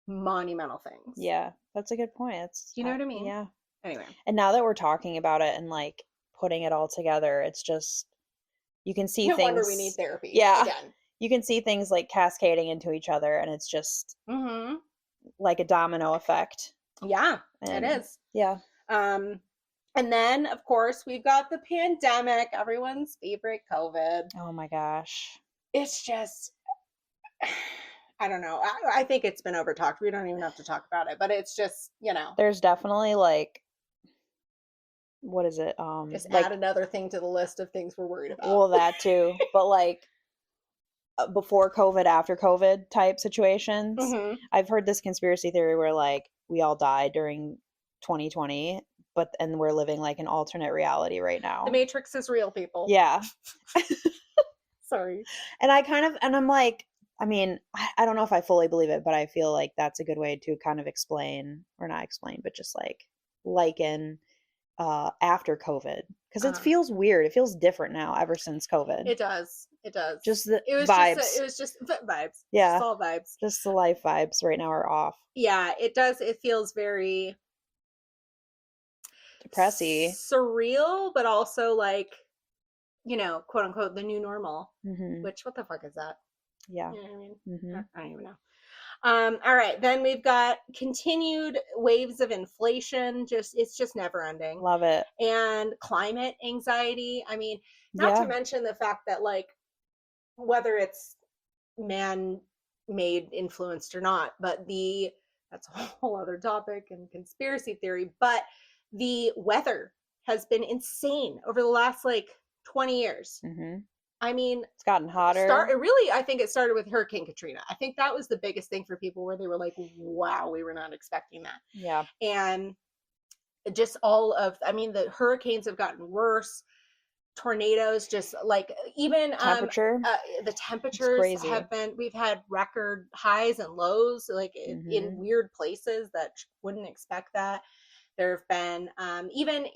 A: monumental things.
B: Yeah. That's a good point. It's,
A: Do you know what I mean?
B: yeah.
A: Anyway,
B: And now that we're talking about it and like putting it all together, it's just, you can see
A: no wonder we need
B: things.
A: therapy
B: Yeah.
A: again.
B: You can see things like cascading into each other and it's just
A: Mm-hmm.
B: like a domino effect.
A: Yeah, it
B: And
A: is.
B: yeah.
A: Um, and then, of course, we've got the pandemic, everyone's favorite COVID.
B: Oh my gosh.
A: It's just, I don't know. I think it's been overtalked. We don't even have to talk about it, but it's just,
B: There's definitely like, what is it?
A: just add
B: Like,
A: another thing to the list of things we're worried about.
B: well, that too, but like before COVID, after COVID type situations.
A: Mm-hmm.
B: I've heard this conspiracy theory where like we all died during 2020, and we're living like an alternate reality right
A: The
B: now.
A: Matrix is real, people.
B: Yeah.
A: Sorry.
B: And I'm like, I mean, I don't know if I fully believe it, but I feel like that's a good way to kind of explain, or not explain, but just like liken after COVID. Because it
A: Uh,
B: feels weird. It feels different now ever since COVID.
A: it does. It does.
B: Just the
A: It was
B: vibes.
A: just. It was just vibes.
B: Yeah.
A: Just all vibes.
B: Just the life vibes right now are off.
A: Yeah, it does. It feels very
B: Depressy.
A: surreal, but also like, quote unquote, the new normal.
B: Mm-hmm.
A: Which, what the fuck is that?
B: Yeah.
A: You know what I mean?
B: Mm-hmm.
A: I don't even know. All right, then we've got continued waves of inflation. It's just never ending.
B: Love it.
A: And climate anxiety. I mean, not to mention the fact that like whether it's man made influenced or not, but that's a whole other topic and conspiracy theory, but the weather has been insane over the last like 20 years.
B: Mm-hmm.
A: I mean,
B: it's gotten hotter.
A: I think it started with Hurricane Katrina. I think that was the biggest thing for people, where they were like, wow, we were not expecting that.
B: Yeah.
A: And just the hurricanes have gotten worse. Tornadoes, just like even
B: temperature.
A: The temperatures we've had record highs and lows, like in weird places that wouldn't expect that. There have been even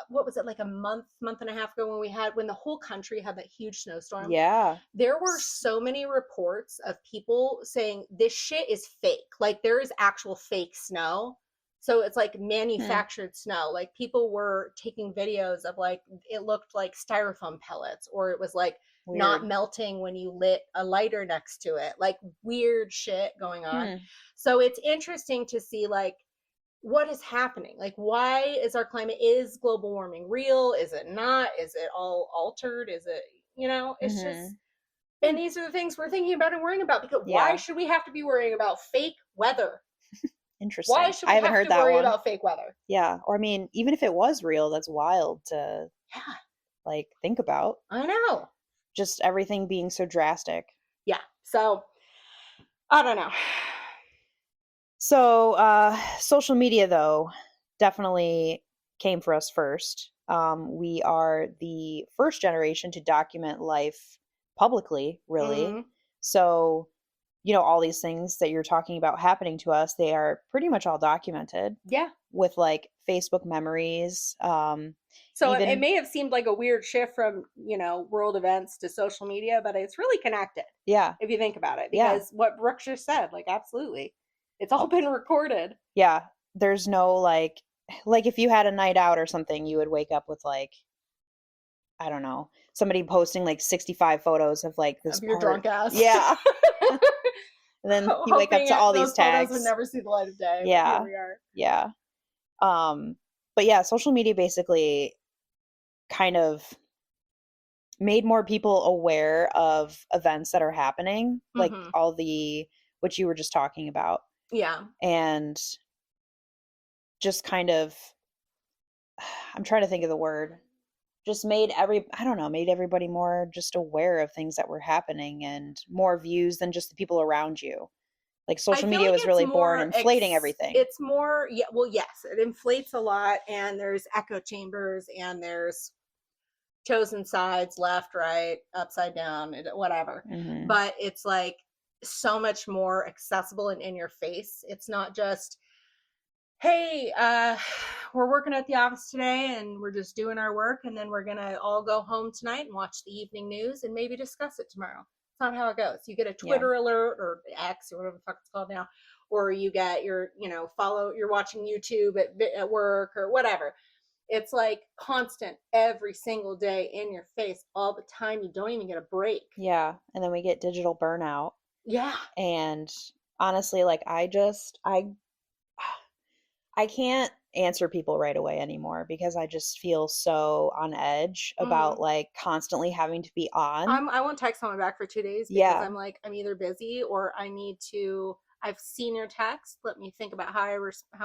A: what was it, like a month and a half ago, when the whole country had that huge snowstorm.
B: Yeah.
A: There were so many reports of people saying this shit is fake. Like there is actual fake snow. So it's like manufactured snow. Like people were taking videos of like, it looked like styrofoam pellets, or it was like not melting when you lit a lighter next to it. Like weird shit going on. So it's interesting to see like, what is happening? Like, why is is global warming real? Is it not? Is it all altered? Is it, it's just, and these are the things we're thinking about and worrying about, because why should we have to be worrying about fake weather?
B: Interesting.
A: Why should we have to worry about fake weather?
B: Yeah. Or I mean, even if it was real, that's wild to like think about.
A: I know.
B: Just everything being so drastic.
A: Yeah. So I don't know.
B: So social media, though, definitely came for us first. We are the first generation to document life publicly, really. So all these things that you're talking about happening to us, they are pretty much all documented
A: Yeah.
B: with like Facebook memories.
A: So it
B: Even,
A: may have seemed like a weird shift from, world events to social media, but it's really connected
B: yeah,
A: if you think about it,
B: yeah,
A: because what Brooke just said, like, absolutely. It's all been recorded.
B: yeah. There's no like if you had a night out or something, you would wake up with like, I don't know, somebody posting like 65 photos of like this
A: Of your
B: part.
A: drunk ass.
B: Yeah. And then you wake up
A: Hoping
B: to all these
A: those photos would
B: tags.
A: never see the light of day, but here
B: Yeah.
A: we are.
B: Yeah. But yeah, social media basically kind of made more people aware of events that are happening, like
A: Mm-hmm.
B: all the what you were just talking about,
A: Yeah.
B: and just kind of I'm trying to think of the word. Just made I don't know, made everybody more just aware of things that were happening and more views than just the people around you. Like
A: I
B: social
A: feel
B: media
A: like
B: was
A: it's
B: really born
A: more
B: inflating everything.
A: it's more, yeah, well, yes, it inflates a lot, and there's echo chambers, and there's chosen sides, left, right, upside down, whatever.
B: Hmm.
A: But it's like so much more accessible and in your face. It's not just, hey, we're working at the office today and we're just doing our work, and then we're gonna all go home tonight and watch the evening news and maybe discuss it tomorrow. It's not how it goes. You get a
B: Yeah.
A: Twitter alert, or X, or whatever the fuck it's called now, or you get your, you're watching YouTube at work or whatever. It's like constant every single day in your face all the time. You don't even get a break.
B: Yeah. And then we get digital burnout.
A: Yeah.
B: And honestly, like I can't answer people right away anymore because I just feel so on edge
A: Mm-hmm.
B: about like constantly having to be on.
A: I won't text someone back for 2 days because
B: Yeah.
A: I'm like, I'm either busy or I need to. I've seen your text. Let me think about how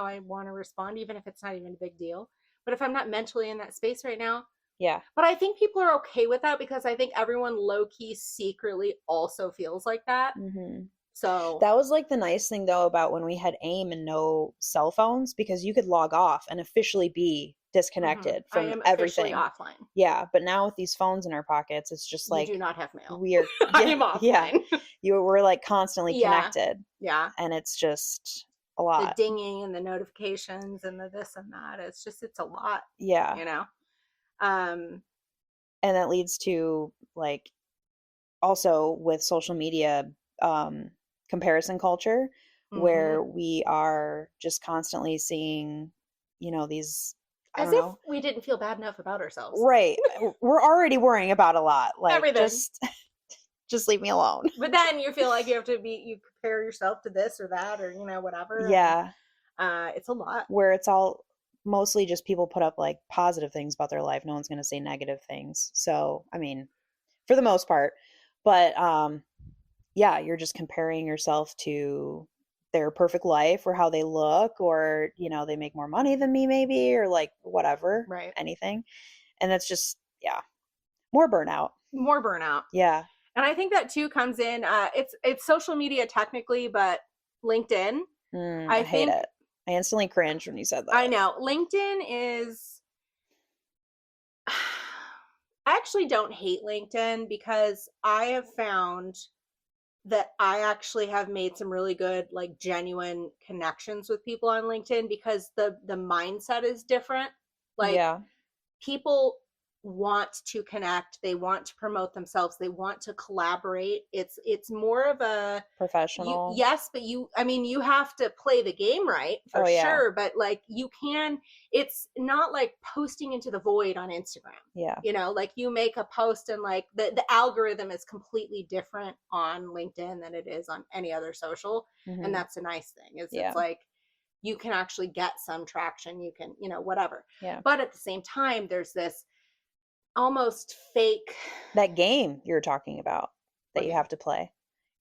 A: I want to respond, even if it's not even a big deal. But if I'm not mentally in that space right now,
B: Yeah.
A: but I think people are okay with that because I think everyone low key secretly also feels like that.
B: Hmm.
A: So
B: That was like the nice thing though about when we had AIM and no cell phones because you could log off and officially be disconnected
A: I
B: from
A: am officially
B: everything.
A: offline.
B: Yeah, but now with these phones in our pockets, it's just
A: You do
B: like
A: not have mail.
B: we're
A: I
B: yeah,
A: am
B: yeah.
A: offline.
B: We're like constantly
A: Yeah.
B: connected
A: Yeah.
B: and it's just a
A: The
B: lot.
A: dinging and the notifications and the this and that. It's a lot,
B: Yeah.
A: you know. Um
B: And that leads to like also with social media comparison culture
A: mhm.
B: where we are just constantly seeing these I
A: As
B: don't
A: if
B: know.
A: we didn't feel bad enough about ourselves.
B: Right. We're already worrying about a lot. Like
A: Everything.
B: just leave me alone.
A: But then you feel like you compare yourself to this or that, or whatever, and
B: Yeah,
A: it's a lot.
B: where it's all mostly just people put up like positive things about their life. No one's going to say negative things. So, I mean, for the most part, but yeah, you're just comparing yourself to their perfect life or how they look or, they make more money than me maybe or like whatever,
A: Right.
B: anything. And that's just, yeah, more burnout.
A: More burnout.
B: Yeah.
A: And I think that too comes in it's social media technically, but LinkedIn,
B: I
A: I
B: hate
A: think
B: it. I instantly cringed when you said
A: I
B: that.
A: know. LinkedIn is I actually don't hate LinkedIn because I have found that I actually have made some really good, like, genuine connections with people on LinkedIn because the mindset is different. Like,
B: Yeah.
A: people want to connect, they want to promote themselves, they want to collaborate. It's more of a
B: Professional.
A: yes, but I mean, you have to play the game right for
B: Oh, yeah.
A: sure, but like, it's not like posting into the void on Instagram.
B: Yeah.
A: Like, you make a post and like the algorithm is completely different on LinkedIn than it is on any other social.
B: Hmm.
A: And that's a nice thing, is
B: Yeah.
A: it's like you can actually get some traction, you can, whatever.
B: Yeah.
A: But at the same time, there's this almost fake.
B: That game you're talking about that you have to play.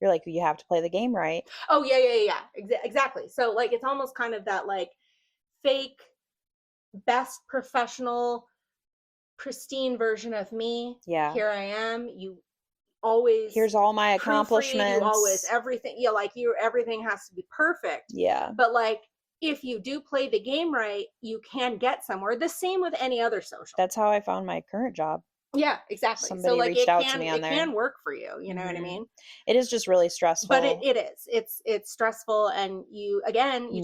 B: You're like, you have to play the game right.
A: Oh, yeah. Exactly. So like, it's almost kind of that like fake best professional pristine version of me.
B: Yeah.
A: Here I am. You always
B: Here's all my
A: proofread,
B: accomplishments.
A: you always everything. Yeah, like, everything has to be perfect.
B: Yeah.
A: But like, if you do play the game right, you can get somewhere. The same with any other social.
B: That's how I found my current job.
A: Yeah, exactly. So
B: Somebody
A: like
B: reached out to me on
A: it
B: there.
A: can work for you, you know what I
B: Hmm.
A: mean?
B: It is just really
A: But
B: stressful
A: it is. It's stressful, and you just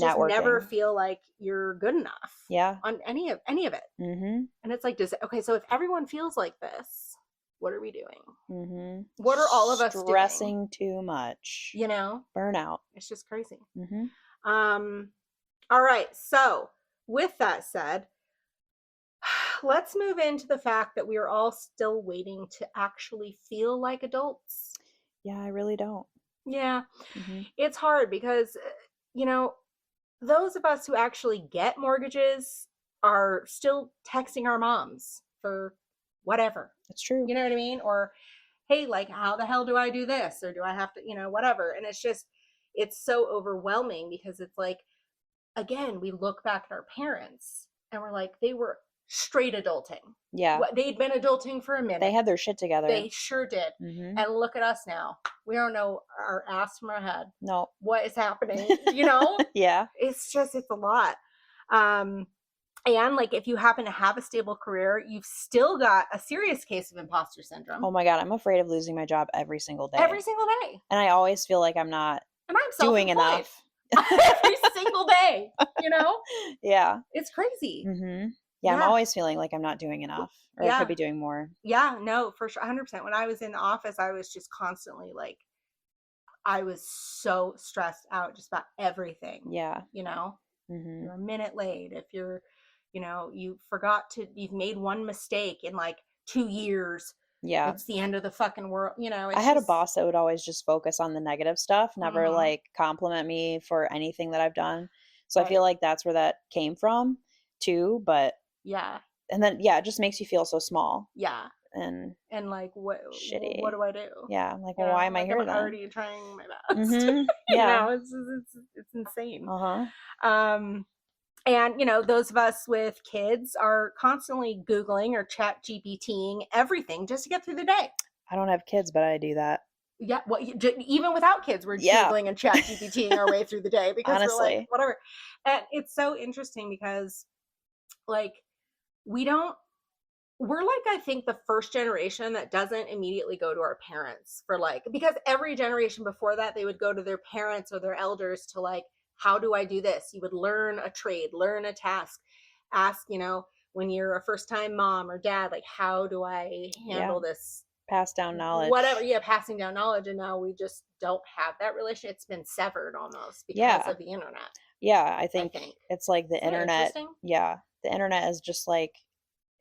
A: never
B: networking.
A: feel like you're good enough
B: Yeah.
A: on any of it.
B: Mm-hmm.
A: And it's like, okay, so if everyone feels like this, what are we doing?
B: Mm-hmm.
A: What are all of us doing?
B: Stressing too much.
A: You know?
B: Burnout.
A: It's just crazy.
B: Mm-hmm.
A: Um all right. So, with that said, let's move into the fact that we are all still waiting to actually feel like adults.
B: Yeah, I really don't.
A: Yeah,
B: Mm-hmm.
A: it's hard because, you know, those of us who actually get mortgages are still texting our moms for whatever.
B: It's true.
A: You know what I mean? Or, hey, like, how the hell do I do this? Or do I have to, whatever. And it's so overwhelming because it's like, again, we look back at our parents and we're like, they were straight adulting.
B: Yeah.
A: They'd been adulting for a
B: They
A: minute.
B: had their shit together.
A: They sure did.
B: Mm-hmm.
A: And look at us now. We don't know our ass from our head.
B: No.
A: What is happening?
B: Yeah.
A: It's a lot. And like, if you happen to have a stable career, you've still got a serious case of imposter syndrome.
B: Oh my God, I'm afraid of losing my job every single day.
A: Every single day.
B: And I always feel like I'm not
A: And I'm
B: doing
A: self-employed.
B: enough.
A: Every single day,
B: Yeah.
A: It's crazy.
B: Mm-hmm. Yeah, I'm always feeling like I'm not doing enough, or I could be doing more.
A: Yeah, no, for sure, 100%. When I was in the office, I was just constantly like, I was so stressed out just about everything.
B: Yeah.
A: Mm-hmm. You're a minute late. If you're, you've made one mistake in like 2 years.
B: Yeah.
A: It's the end of the fucking world.
B: I had a boss that would always just focus on the negative stuff, never
A: Mhm.
B: like compliment me for anything that I've done. So I
A: Right.
B: feel like that's where that came from too. But
A: yeah.
B: And then, yeah, it just makes you feel so small
A: Yeah.
B: and
A: like, what
B: shitty.
A: do I do?
B: Yeah. I'm like, well, why am I here
A: I'm
B: then?
A: already trying my best.
B: Mm-hmm. Yeah.
A: It's insane.
B: Uh-huh.
A: And those of us with kids are constantly Googling or chat GPTing everything just to get through the day.
B: I don't have kids, but I do that.
A: Yeah, well, even without kids, we're Googling and chat GPTing our way through the day because we're like, whatever. And it's so interesting because, like, we're like, I think, the first generation that doesn't immediately go to our parents for like, because every generation before that, they would go to their parents or their elders to like, how do I do this? You would learn a trade, learn a task, ask, when you're a first time mom or dad, like, how do I handle this?
B: Pass down knowledge.
A: Whatever. Yeah, passing down knowledge. And now we just don't have that relationship. It's been severed almost because of the internet.
B: Yeah, I think it's like the internet. Yeah, the internet is just like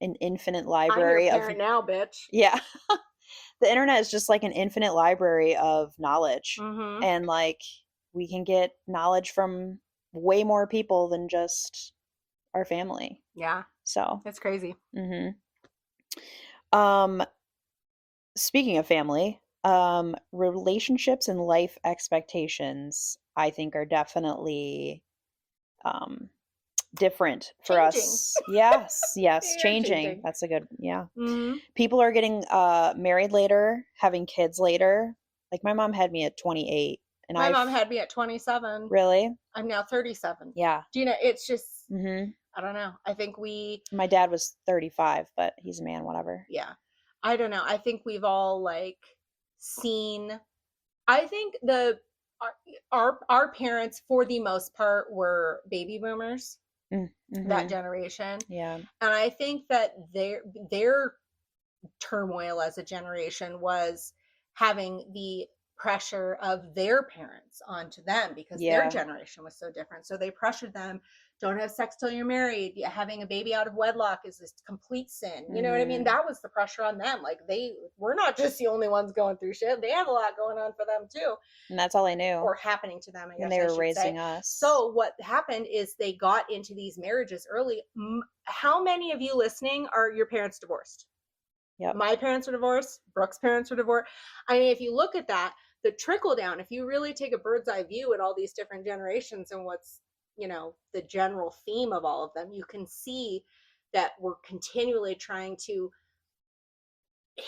B: an infinite library
A: I'm your parent now, bitch.
B: Yeah. The internet is just like an infinite library of knowledge.
A: Mm-hmm.
B: And like we can get knowledge from way more people than just our family.
A: Yeah.
B: So
A: it's crazy.
B: Mm-hmm. Speaking of family, relationships and life expectations, I think, are definitely different for us. Yes, changing. That's a good,
A: Mm-hmm.
B: People are getting married later, having kids later. Like my mom had me at 28. And
A: my mom had me at 27.
B: Really?
A: I'm now 37.
B: Yeah.
A: Do you know, it's just,
B: mm-hmm.
A: I don't know. I think
B: my dad was 35, but he's a man, whatever.
A: Yeah. I don't know. I think we've all like seen, I think our parents for the most part were baby boomers, that generation.
B: Yeah.
A: And I think that their turmoil as a generation was having the pressure of their parents onto them because their generation was so different. So they pressured them, don't have sex till you're married. Having a baby out of wedlock is this complete sin. You know what I mean? That was the pressure on them. Like we're not just the only ones going through shit. They had a lot going on for them too.
B: And that's all they knew.
A: Or happening to them, I guess.
B: And they were raising us.
A: So what happened is they got into these marriages early. How many of you listening are your parents divorced?
B: Yep.
A: My parents were divorced. Brooke's parents were divorced. I mean, if you look at that, the trickle down, if you really take a bird's eye view at all these different generations and what's, the general theme of all of them, you can see that we're continually trying to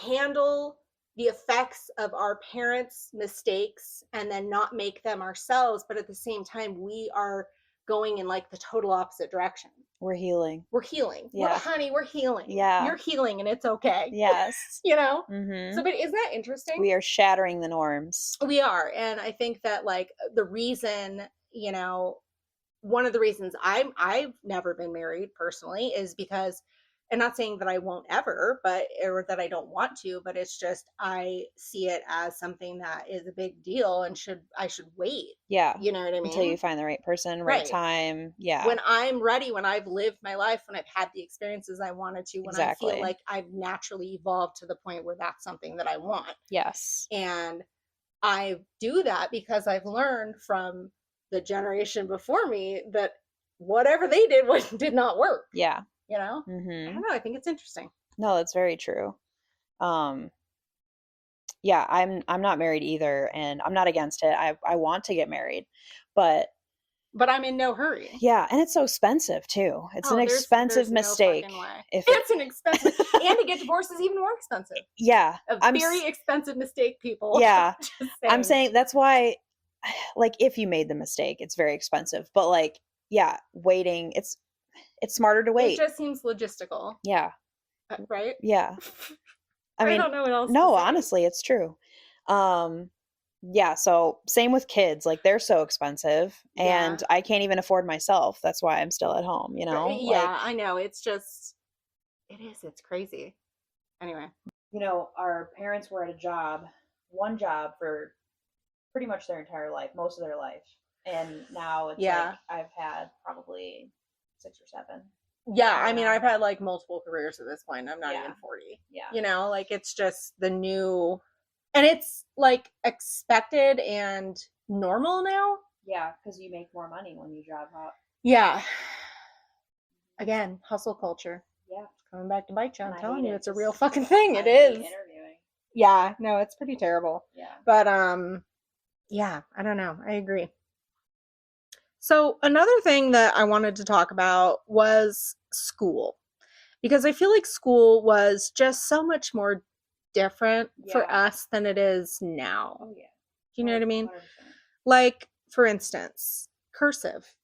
A: handle the effects of our parents' mistakes and then not make them ourselves. But at the same time, we are going in like the total opposite direction.
B: We're healing.
A: We're healing.
B: Yeah.
A: Honey, we're healing.
B: Yeah.
A: You're healing and it's okay.
B: Yes.
A: You know?
B: Mm-hmm.
A: So, but isn't that interesting?
B: We are shattering the norms.
A: We are. And I think that like the reason, you know, one of the reasons I've never been married personally is because, and not saying that I won't ever, but or that I don't want to, but it's just I see it as something that is a big deal and I should wait.
B: Yeah.
A: You know what I mean?
B: Until you find the right person, right time. Yeah.
A: When I'm ready, when I've lived my life, when I've had the experiences I wanted to, when I feel like I've naturally evolved to the point where that's something that I want.
B: Yes.
A: And I do that because I've learned from the generation before me that whatever they did not work.
B: Yeah.
A: You know?
B: Mm-hmm.
A: I don't know. I think it's interesting.
B: No, that's very true. Yeah, I'm not married either, and I'm not against it. I want to get married, but
A: I'm in no hurry.
B: Yeah, and it's so expensive too. It's an expensive mistake.
A: No way. It's an expensive, and to get divorced is even more expensive.
B: Yeah,
A: a very expensive mistake, people.
B: Yeah, I'm saying that's why, like, if you made the mistake, it's very expensive. But like, yeah, waiting, it's smarter to wait.
A: It just seems logistical.
B: Yeah.
A: Right?
B: Yeah. I mean,
A: don't know what else.
B: No, honestly, it's true. Yeah, so same with kids. Like, they're so expensive, and I can't even afford myself. That's why I'm still at home, you know?
A: Yeah,
B: like,
A: I know. It's just, it's crazy. Anyway.
B: You know, our parents were at one job for pretty much their entire life, most of their life. And now it's like I've had probably 6 or 7.
A: Yeah, I mean, I've had like multiple careers at this point. I'm not even 40.
B: Yeah.
A: You know, like it's just the new, and it's like expected and normal now.
B: Yeah, because you make more money when you job hop.
A: Yeah. Again, hustle culture.
B: Yeah.
A: It's coming back to bite you. I'm telling you, it's a real fucking thing. It is.
B: Interviewing.
A: Yeah, no, it's pretty terrible.
B: Yeah.
A: But yeah, I don't know. I agree. So another thing that I wanted to talk about was school, because I feel like school was just so much more different for us than it is now.
B: Oh yeah.
A: Do you know what I mean?
B: 100%.
A: Like, for instance, cursive.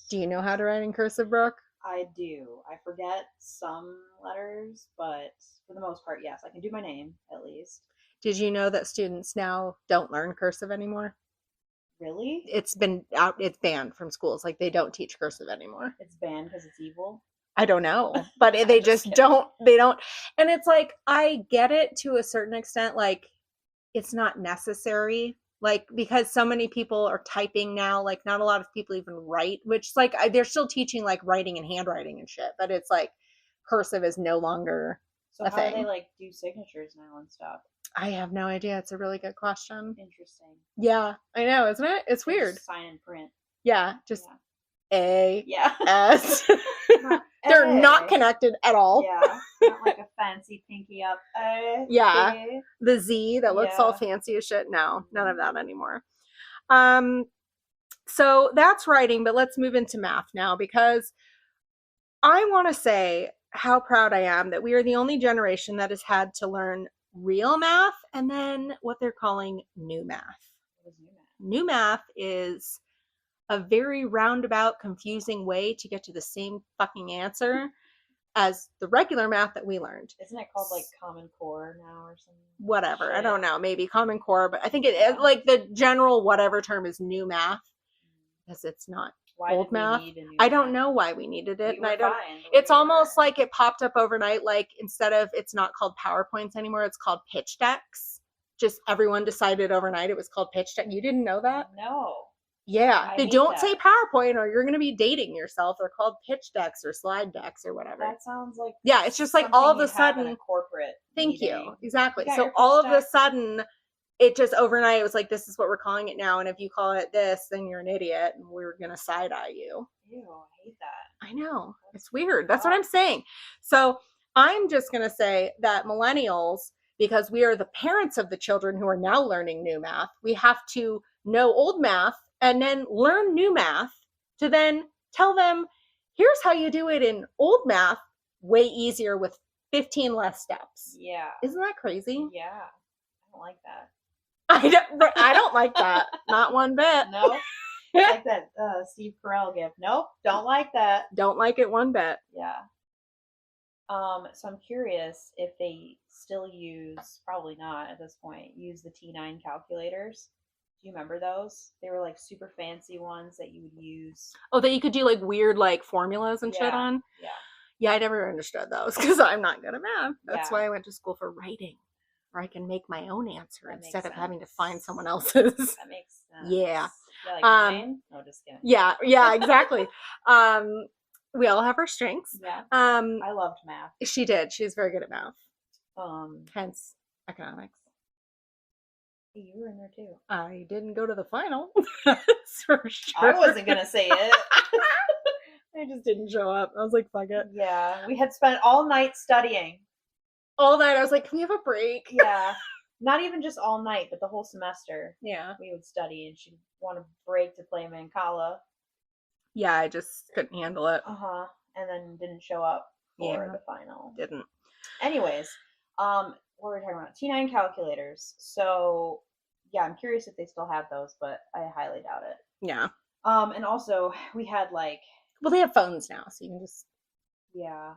A: Do you know how to write in cursive, Brooke?
B: I do. I forget some letters, but for the most part, yes. I can do my name, at least.
A: Did you know that students now don't learn cursive anymore?
B: Really?
A: It's banned from schools. Like, they don't teach cursive anymore.
B: It's banned because it's evil?
A: I don't know, but they just don't, and it's like, I get it to a certain extent. Like, it's not necessary, like, because so many people are typing now, like not a lot of people even write, which like they're still teaching like writing and handwriting and shit, but it's like cursive is no longer
B: so
A: a
B: how
A: thing.
B: Do they like do signatures now and stuff?
A: I have no idea. It's a really good question.
B: Interesting.
A: Yeah, I know, isn't it? It's weird.
B: Just sign and print.
A: Yeah, just A, S. They're not connected at all.
B: Yeah, not like a fancy pinky up.
A: Yeah, the Z that looks all fancy as shit. No, none of that anymore. So that's writing, but let's move into math now, because I want to say how proud I am that we are the only generation that has had to learn real math and then what they're calling new math.
B: What is new math?
A: New math is a very roundabout, confusing way to get to the same fucking answer as the regular math that we learned.
B: Isn't it called like Common Core now or something?
A: Whatever. Shit. I don't know. Maybe Common Core, but I think it like the general whatever term is new math, because it's not old math. I don't know why we needed it. And I don't, it's almost like it popped up overnight. Like, instead of, it's not called PowerPoints anymore, it's called pitch decks. Just everyone decided overnight it was called pitch deck. You didn't know that?
B: No.
A: Yeah, they don't say PowerPoint or you're going to be dating yourself. They're called pitch decks or slide decks or whatever.
B: That sounds like,
A: yeah, it's just like all of a sudden
B: a corporate
A: thank
B: meeting.
A: You. Exactly. So all of a sudden it just overnight, it was like, this is what we're calling it now. And if you call it this, then you're an idiot and we're going to side eye you.
B: Ew, I hate that.
A: I know. It's weird. That's what I'm saying. So I'm just going to say that millennials, because we are the parents of the children who are now learning new math, we have to know old math and then learn new math to then tell them, here's how you do it in old math, way easier with 15 less steps.
B: Yeah.
A: Isn't that crazy?
B: Yeah. I don't like that.
A: I don't like that. Not one bit.
B: No. Like that Steve Carell gift. Nope, don't like that.
A: Don't like it one bit.
B: Yeah. So I'm curious if they still use, probably not at this point, use the T9 calculators. Do you remember those? They were like super fancy ones that you would use.
A: Oh, that you could do like weird like formulas and shit
B: Yeah,
A: on.
B: yeah,
A: Yeah, I never understood those because I'm not good at math. That's
B: yeah.
A: why I went to school for writing, where I can make my own answer
B: That makes
A: instead of having to
B: sense.
A: find someone else's.
B: That makes sense.
A: Yeah.
B: Yeah, like
A: Um,
B: mine? No, just kidding.
A: yeah, exactly. We all have our strengths.
B: Yeah.
A: Um,
B: I loved math.
A: she did. She's very good at math.
B: Um,
A: Hence economics.
B: you were in there too.
A: I didn't go to the final. That's for sure.
B: I wasn't gonna say it.
A: I just didn't show up. I was like, fuck it.
B: Yeah, we had spent all night studying.
A: All night I was like, can we have a break?
B: Yeah. Not even just all night, but the whole semester.
A: Yeah.
B: We would study, and she'd want a break to play Mancala.
A: Yeah, I just couldn't handle it.
B: And then didn't show up for
A: Yeah.
B: the final.
A: Didn't.
B: Anyways, what were we talking about? T9 calculators. So, yeah, I'm curious if they still have those, but I highly doubt it.
A: Yeah.
B: And also we had like,
A: Well, they have phones now, so you can just.
B: yeah.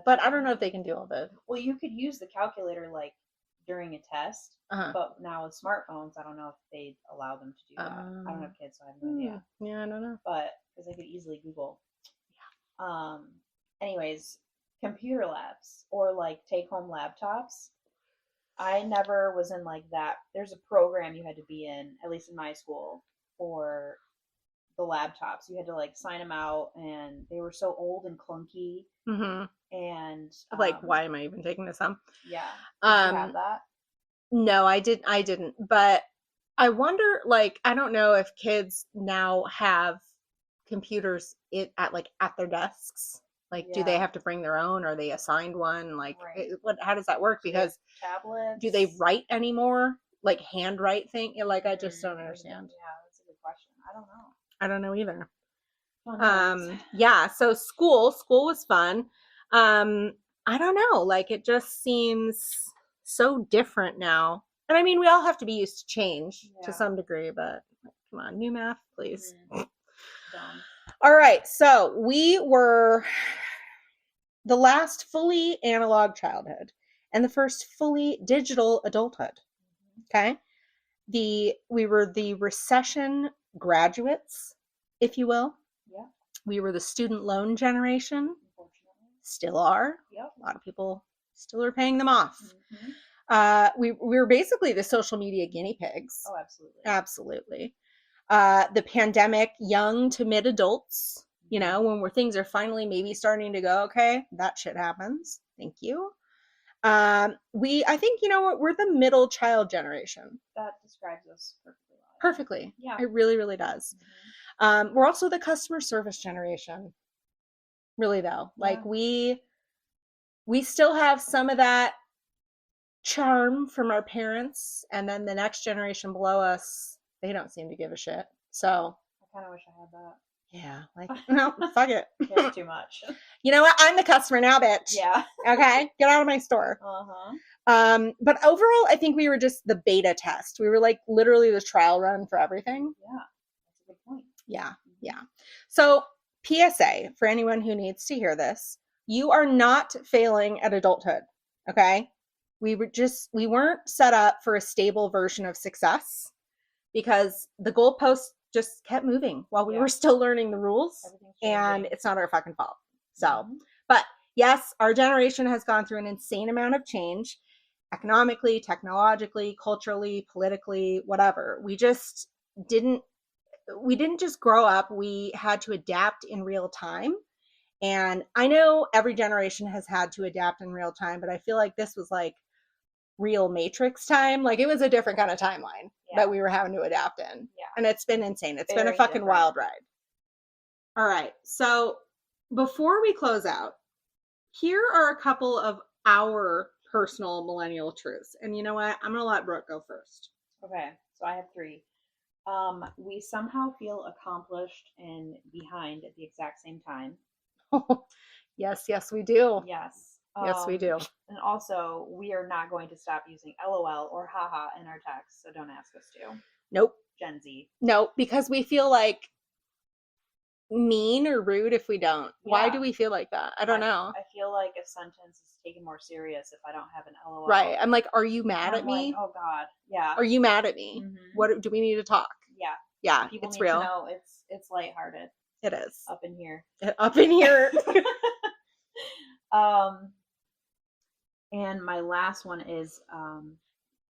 A: But I don't know if they can do all the.
B: Well, you could use the calculator like during a test,
A: Uh-huh.
B: but now with smartphones, I don't know if they allow them to do that. I don't have kids, so I have no idea.
A: Yeah, I don't know.
B: But because I could easily Google. Yeah. Anyways, computer labs or like take-home laptops. I never was in like that. There's a program you had to be in, at least in my school, for the laptops. You had to like sign them out, and they were so old and clunky.
A: Mm-hmm.
B: And
A: like, why am I even taking this on?
B: Yeah. Did you have that?
A: No, I didn't. But I wonder, like, I don't know if kids now have computers at their desks. Like, do they have to bring their own? Or are they assigned one? Like,
B: Right.
A: how does that work? Because
B: tablets.
A: do they write anymore? Like handwrite thing? Like, I just don't understand.
B: Yeah, that's a good question. I don't know.
A: I don't know either.
B: Yeah.
A: So school was fun. I don't know. Like, it just seems so different now. And I mean, we all have to be used to change to some degree, but come on, new math, please. All right. So we were the last fully analog childhood and the first fully digital adulthood. Okay. We were the recession graduates, if you will.
B: Yeah.
A: We were the student loan generation. Still are.
B: Yep.
A: A lot of people still are paying them off. Mm-hmm. We were basically the social media guinea pigs.
B: Oh, absolutely.
A: Absolutely. The pandemic, young to mid adults, when things are finally maybe starting to go, okay, that shit happens. Thank you. I think, we're the middle child generation.
B: That describes us perfectly well.
A: Perfectly.
B: Yeah.
A: It really, really does. Mm-hmm. We're also the customer service generation. Really though. Like we still have some of that charm from our parents, and then the next generation below us, they don't seem to give a shit. So
B: I kind of wish I had that.
A: Yeah, like, no, fuck it.
B: Care too much.
A: You know what? I'm the customer now, bitch.
B: Yeah.
A: Okay, get out of my store. But overall, I think we were just the beta test. We were like literally the trial run for everything.
B: Yeah, that's a good point.
A: Yeah. So PSA for anyone who needs to hear this: you are not failing at adulthood. Okay, we weren't set up for a stable version of success because the goalposts just kept moving while we were still learning the rules, and it's not our fucking fault. So, but yes, our generation has gone through an insane amount of change, economically, technologically, culturally, politically, whatever. We didn't just grow up. We had to adapt in real time. And I know every generation has had to adapt in real time, but I feel like this was like real Matrix time. Like, it was a different kind of timeline that we were having to adapt in. Yeah. And it's been insane. It's been a fucking wild ride. All right. So before we close out, here are a couple of our personal millennial truths. And you know what? I'm going to let Brooke go first.
B: Okay. So I have 3. We somehow feel accomplished and behind at the exact same time.
A: Yes, we do.
B: Yes.
A: Yes, we do.
B: And also, we are not going to stop using LOL or haha in our texts, so don't ask us to.
A: Nope.
B: Gen Z.
A: Nope, because we feel like mean or rude if we don't. Why
B: Yeah.
A: do we feel like that? I don't know.
B: I feel like a sentence is taken more serious if I don't have an LOL.
A: Right. I'm like, are you mad
B: And
A: at
B: I'm
A: me?
B: like, oh God, yeah.
A: Are you mad at me?
B: Mhm.
A: What do we need to talk?
B: Yeah.
A: Yeah,
B: People
A: it's
B: need
A: real.
B: to know it's lighthearted
A: It is.
B: up in here.
A: Up in here.
B: And my last one is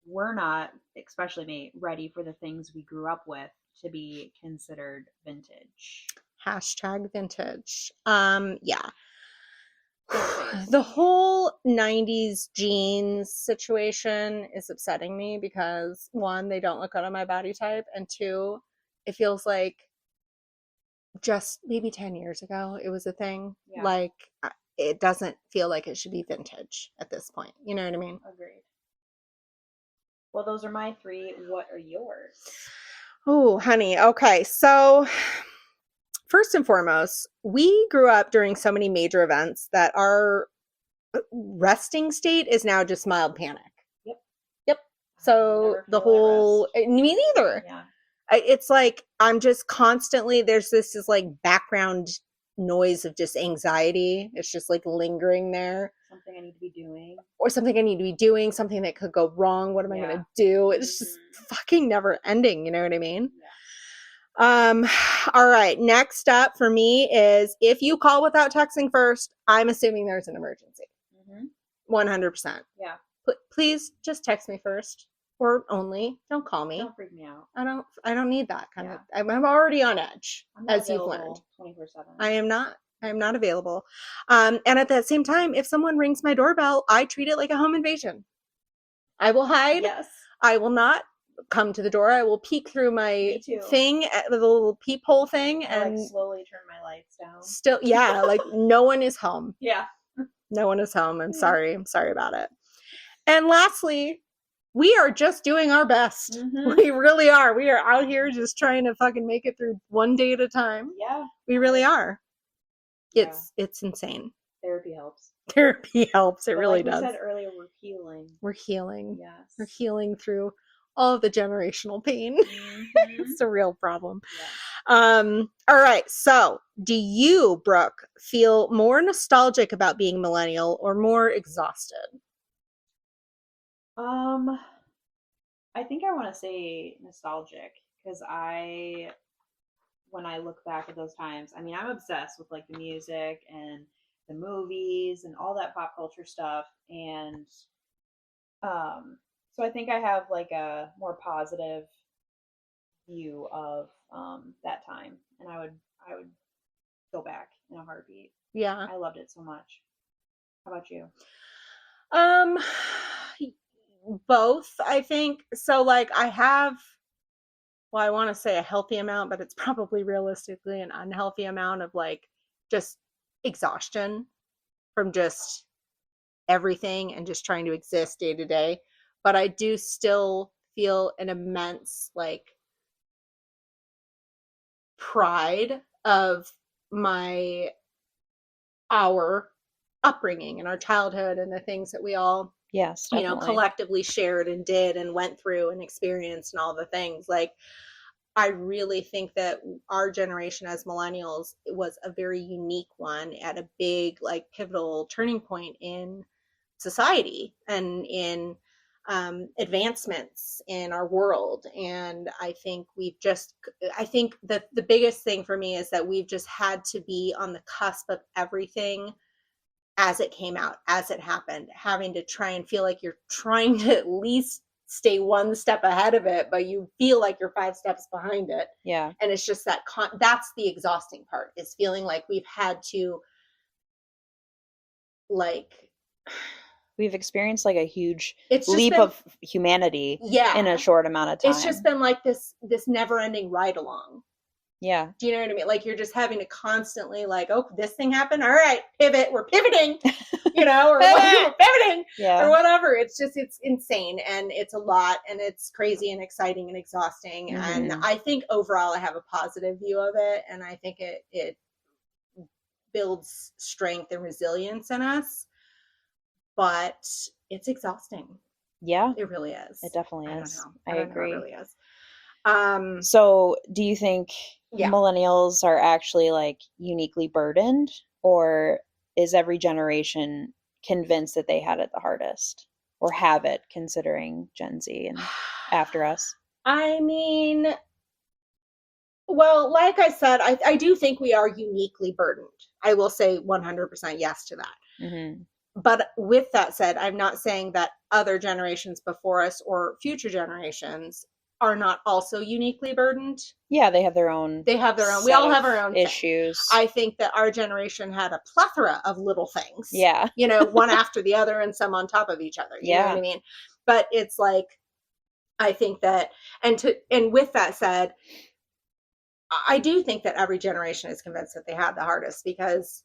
B: we're not, especially me, ready for the things we grew up with to be considered vintage.
A: Hashtag vintage. Yeah. The whole 90s jeans situation is upsetting me because one, they don't look good on my body type, and two, it feels like just maybe 10 years ago it was a thing.
B: Yeah.
A: Like, it doesn't feel like it should be vintage at this point. You know what I mean?
B: Agreed. Well, those are my three. What are yours?
A: Oh, honey. Okay. So, first and foremost, we grew up during so many major events that our resting state is now just mild panic. Yep. So, the whole, me neither.
B: Yeah.
A: It's like I'm just constantly, there's this like background noise of just anxiety. It's just like lingering there.
B: Something I need to be doing.
A: Or something I need to be doing, something that could go wrong. What am I going to do? It's just fucking never ending. You know what I mean? Yeah. All right. Next up for me is if you call without texting first, I'm assuming there's an emergency. 100%.
B: Yeah.
A: Please just text me first. Or only, don't call me.
B: Don't freak me out.
A: I don't need that kind of. I'm already on edge, as you've learned.
B: 24/7.
A: I am not available. And at that same time, if someone rings my doorbell, I treat it like a home invasion. I will hide.
B: Yes.
A: I will not come to the door. I will peek through my thing, the little peephole thing, and
B: like slowly turn my lights down.
A: Still, yeah, like no one is home.
B: Yeah.
A: No one is home. I'm sorry. I'm sorry about it. And lastly, we are just doing our best. We really are. We are out here just trying to fucking make it through one day at a time.
B: Yeah.
A: We really are. It's insane.
B: Therapy helps.
A: Therapy helps. It really does.
B: Like we said earlier, we're healing.
A: We're healing.
B: Yes.
A: We're healing through all of the generational pain. It's a real problem. Yeah. All right. So, do you, Brooke, feel more nostalgic about being millennial or more exhausted?
B: I think I want to say nostalgic because when I look back at those times, I mean, I'm obsessed with like the music and the movies and all that pop culture stuff. And, so I think I have like a more positive view of, that time, and I would go back in a heartbeat.
A: Yeah.
B: I loved it so much. How about you?
A: Both, I think. So like I have, well, I want to say a healthy amount, but it's probably realistically an unhealthy amount of like just exhaustion from just everything and just trying to exist day to day. But I do still feel an immense like pride of our upbringing and our childhood and the things that we all collectively shared and did and went through and experienced and all the things. Like, I really think that our generation as millennials was a very unique one at a big, like, pivotal turning point in society and in advancements in our world. And I think that the biggest thing for me is that we've just had to be on the cusp of everything as it came out, as it happened, having to try and feel like you're trying to at least stay one step ahead of it, but you feel like you're 5 steps behind it.
B: Yeah.
A: And it's just that's the exhausting part, is feeling like we've had to, like,
B: we've experienced like a huge leap of humanity in a short amount of time.
A: It's just been like this never-ending ride along.
B: Yeah.
A: Do you know what I mean? Like, you're just having to constantly like, oh, this thing happened. All right, pivot. We're pivoting, or we're pivoting, or whatever. It's insane. And it's a lot, and it's crazy and exciting and exhausting. And I think overall I have a positive view of it. And I think it builds strength and resilience in us. but it's exhausting.
B: Yeah,
A: It really is.
B: it definitely
A: I don't
B: is.
A: know.
B: I
A: I don't know. It
B: agree.
A: really is.
B: So, do you think
A: Yeah.
B: millennials are actually like uniquely burdened, or is every generation convinced that they had it the hardest, or have it considering Gen Z and after us?
A: I mean, well, like I said, I do think we are uniquely burdened. I will say 100% yes to that.
B: Mm-hmm.
A: But with that said, I'm not saying that other generations before us or future generations are not also uniquely burdened.
B: Yeah, they have their own
A: They have their own, we
B: set
A: all
B: of
A: have our own thing.
B: issues.
A: I think that our generation had a plethora of little things,
B: Yeah.
A: one after the other and some on top of each other. You know what
B: Yeah.
A: I mean? But it's like, I think that, and with that said, I do think that every generation is convinced that they had the hardest because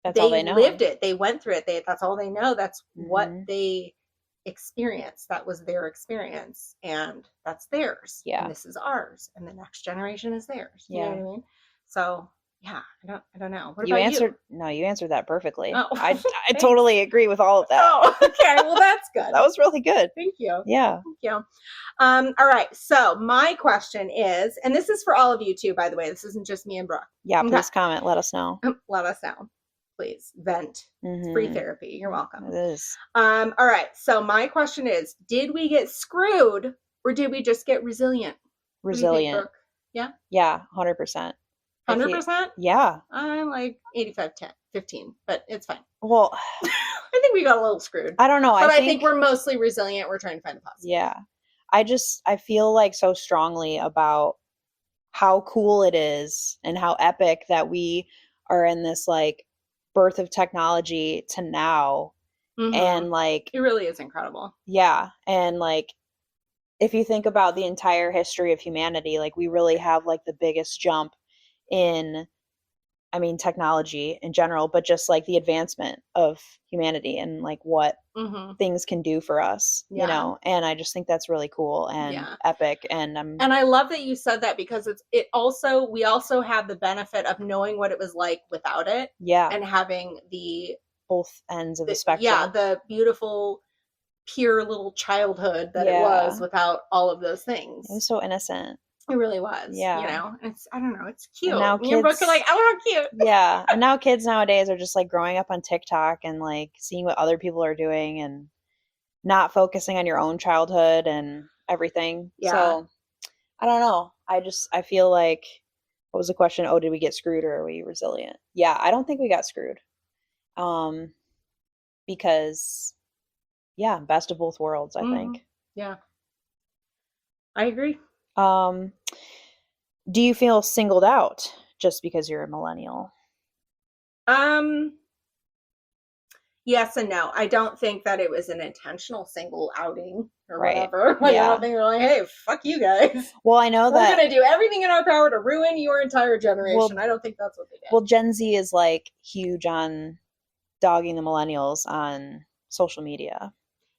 B: That's all
A: they
B: they know.
A: lived it. They went through it. That's all they know. That's what
B: Mm-hmm.
A: they experienced. That was their experience, and that's theirs.
B: Yeah.
A: And this is ours. And the next generation is theirs. You know
B: Yeah.
A: what I mean? So yeah, I don't know. What
B: You
A: about you?
B: answered, no, you answered that perfectly.
A: Oh,
B: I
A: thanks.
B: totally agree with all of that.
A: Oh, okay. Well, that's good.
B: That was really good.
A: Thank you.
B: Yeah.
A: Thank you. All right. So my question is, and this is for all of you too, by the way. This isn't just me and Brooke.
B: Yeah,
A: Okay.
B: please comment. Let us know.
A: Let us know. Please vent. It's free therapy. You're welcome.
B: It is.
A: All right. So my question is, did we get screwed or did we just get resilient?
B: Resilient.
A: Brooke? Yeah.
B: Yeah, 100%.
A: 100%?
B: Yeah.
A: I'm like 85, 10, 15, but it's fine.
B: Well,
A: I think we got a little screwed.
B: I don't know.
A: But I think we're mostly resilient. We're trying to find the positive.
B: Yeah. I feel like so strongly about how cool it is and how epic that we are in this like birth of technology to now.
A: Mm-hmm.
B: And like,
A: it really is incredible.
B: Yeah. And like, if you think about the entire history of humanity, like we really have like the biggest jump in, I mean, technology in general, but just like the advancement of humanity and like what things can do for us, you know? And I just think that's really cool and epic. And
A: I love that you said that because we also have the benefit of knowing what it was like without it.
B: Yeah.
A: And having the
B: both ends of the spectrum.
A: Yeah. The beautiful, pure little childhood that it was without all of those things.
B: It was so innocent.
A: It really was.
B: Yeah.
A: You know, I don't know, it's cute.
B: And now
A: kids, Brooke are like, oh, how cute.
B: Yeah. And now kids nowadays are just like growing up on TikTok and like seeing what other people are doing and not focusing on your own childhood and everything. Yeah. So I don't know. I feel like, what was the question? Oh, did we get screwed or are we resilient? Yeah. I don't think we got screwed. Because best of both worlds, I think.
A: Yeah. I agree.
B: Do you feel singled out just because you're a millennial?
A: Yes and no. I don't think that it was an intentional single outing or whatever. Like, I don't think they're like, hey, fuck you guys.
B: Well, I know that
A: we're going to do everything in our power to ruin your entire generation. Well, I don't think that's what they did.
B: Well, Gen Z is like huge on dogging the millennials on social media.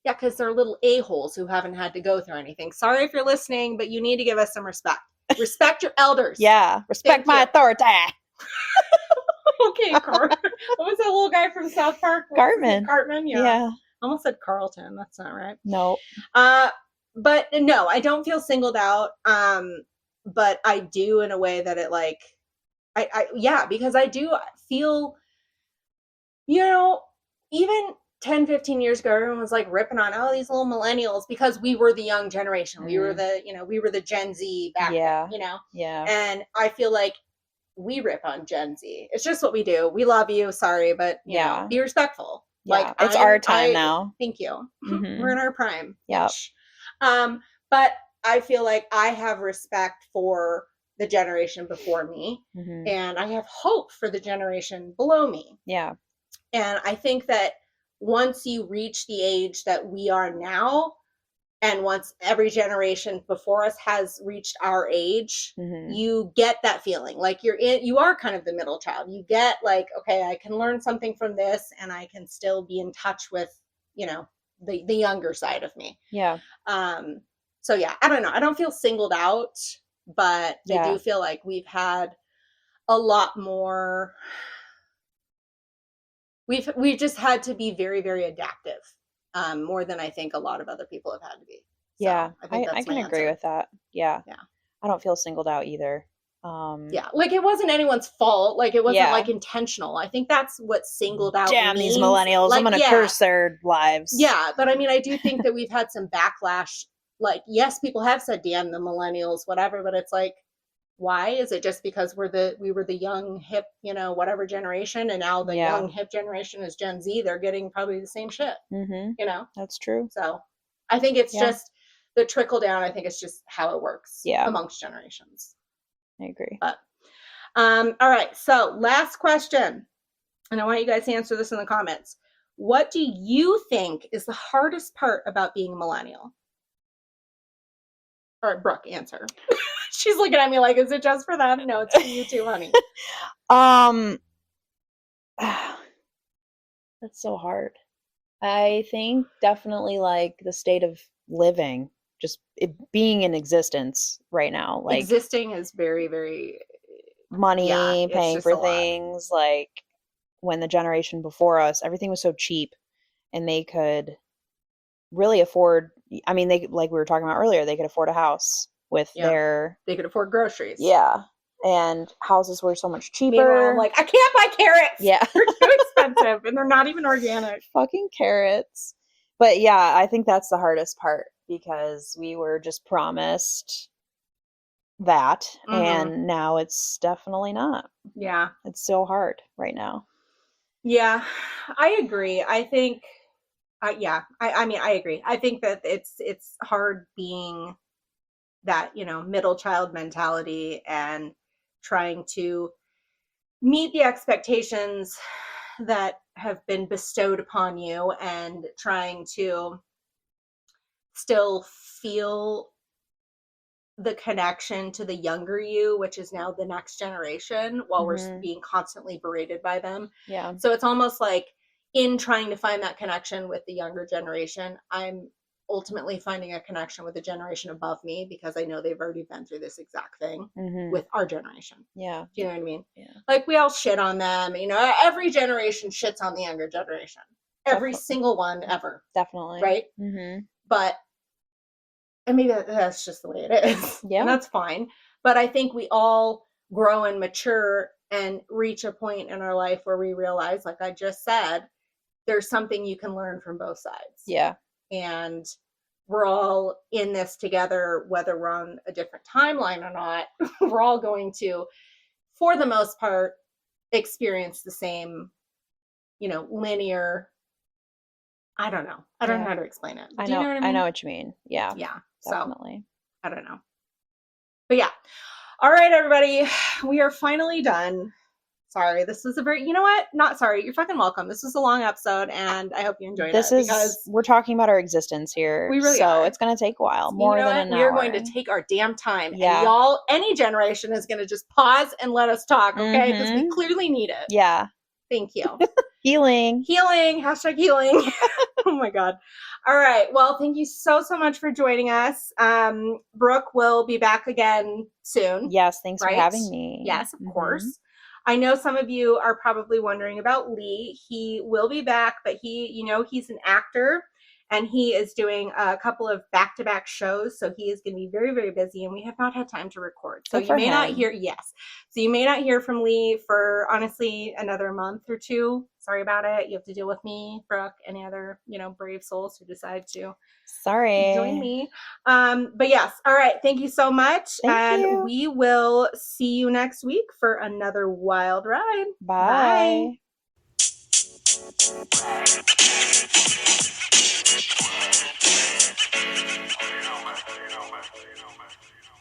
A: Yeah, because they're little a-holes who haven't had to go through anything. Sorry if you're listening, but you need to give us some respect. Respect your elders.
B: Yeah, respect my authority.
A: Okay, What was that little guy from South Park?
B: Cartman.
A: Cartman, yeah. Almost said Carlton. That's not right.
B: No.
A: But no, I don't feel singled out. But I do in a way that it like, because I do feel, even 10, 15 years ago, everyone was like ripping on these little millennials because we were the young generation. We were the Gen Z back then,
B: Yeah.
A: And I feel like we rip on Gen Z. It's just what we do. We love you. Sorry, but be respectful.
B: Yeah. Like it's our time now.
A: Thank you. We're in our prime.
B: Yeah.
A: But I feel like I have respect for the generation before me, and I have hope for the generation below me.
B: Yeah.
A: And I think that once you reach the age that we are now, and once every generation before us has reached our age, you get that feeling like you are kind of the middle child. You get like, okay, I can learn something from this and I can still be in touch with, the younger side of me.
B: Yeah.
A: So yeah, I don't know. I don't feel singled out, but I do feel like we've had a lot more we've just had to be very, very adaptive, more than I think a lot of other people have had to be. So
B: Yeah,
A: I think
B: I
A: that's my
B: can agree
A: answer.
B: with that. Yeah.
A: Yeah.
B: I don't feel singled out either.
A: Yeah, like it wasn't anyone's fault. Like it wasn't
B: Yeah.
A: like intentional. I think that's what singled out
B: Damn
A: means.
B: these millennials.
A: Like,
B: I'm gonna
A: yeah,
B: curse their lives.
A: yeah, but I mean, I do think that we've had some backlash. Like, yes, people have said damn the millennials, whatever, but it's like, why? Is it just because we were the young hip, whatever generation, and now the
B: Yeah.
A: young hip generation is Gen Z? They're getting probably the same shit,
B: That's true.
A: So I think it's
B: Yeah.
A: just the trickle down. I think it's just how it works
B: Yeah.
A: amongst generations.
B: I agree.
A: But all right, so last question, and I want you guys to answer this in the comments. What do you think is the hardest part about being a millennial? All right, Brooke, answer. She's looking at me like, is it just for them? No, it's for you too, honey.
B: That's so hard. I think definitely like the state of living, just it being in existence right now. Like
A: existing is very, very
B: money, paying
A: just
B: for
A: a lot.
B: things. Like when the generation before us, everything was so cheap and they could really afford, I mean, they, like we were talking about earlier, they could afford a house with their,
A: they could afford groceries.
B: Yeah. And houses were so much cheaper.
A: Meanwhile, I'm like, I can't buy carrots.
B: Yeah.
A: They're too expensive and they're not even organic.
B: Fucking carrots. But yeah, I think that's the hardest part because we were just promised that and now it's definitely not.
A: Yeah.
B: It's so hard right now.
A: Yeah, I agree. I think I mean, I agree. I think that it's hard being that, middle child mentality and trying to meet the expectations that have been bestowed upon you and trying to still feel the connection to the younger you, which is now the next generation, while we're being constantly berated by them.
B: Yeah.
A: So it's almost like in trying to find that connection with the younger generation, I'm ultimately finding a connection with the generation above me because I know they've already been through this exact thing with our generation.
B: Yeah.
A: Do you know what I mean?
B: Yeah.
A: Like we all shit on them. Every generation shits on the younger generation. Every single one ever.
B: Definitely.
A: Right? But and maybe that's just the way it is.
B: Yeah.
A: And that's fine. But I think we all grow and mature and reach a point in our life where we realize, like I just said, there's something you can learn from both sides.
B: Yeah.
A: And we're all in this together, whether we're on a different timeline or not. We're all going to, for the most part, experience the same, linear. I don't know. I don't know how to explain it. Do you know what I mean?
B: I know what you mean. Yeah.
A: Yeah.
B: Definitely.
A: So, I don't know. But yeah. All right, everybody. We are finally done. Sorry. This was a very, you know what? Not sorry. You're fucking welcome. This was a long episode and I hope you enjoyed it.
B: Because we're talking about our existence here.
A: We really
B: are.
A: So
B: it's going to take a while. More than an hour.
A: We are going to take our damn time.
B: Yeah.
A: And y'all, any generation is going to just pause and let us talk, okay? Because we clearly need it.
B: Yeah.
A: Thank you.
B: Healing.
A: Hashtag healing. Oh my God. All right. Well, thank you so much for joining us. Brooke will be back again soon.
B: Yes. Thanks for having me.
A: Yes, of course. I know some of you are probably wondering about Lee. He will be back, but he's an actor and he is doing a couple of back-to-back shows. So he is going to be very, very busy and we have not had time to record. So you may not hear, So you may not hear from Lee for honestly another month or two. Sorry about it. You have to deal with me, Brooke, any other, brave souls who decide to join me. But yes. All right. Thank you so much.
B: Thank you.
A: We will see you next week for another wild ride.
B: Bye.
A: Bye.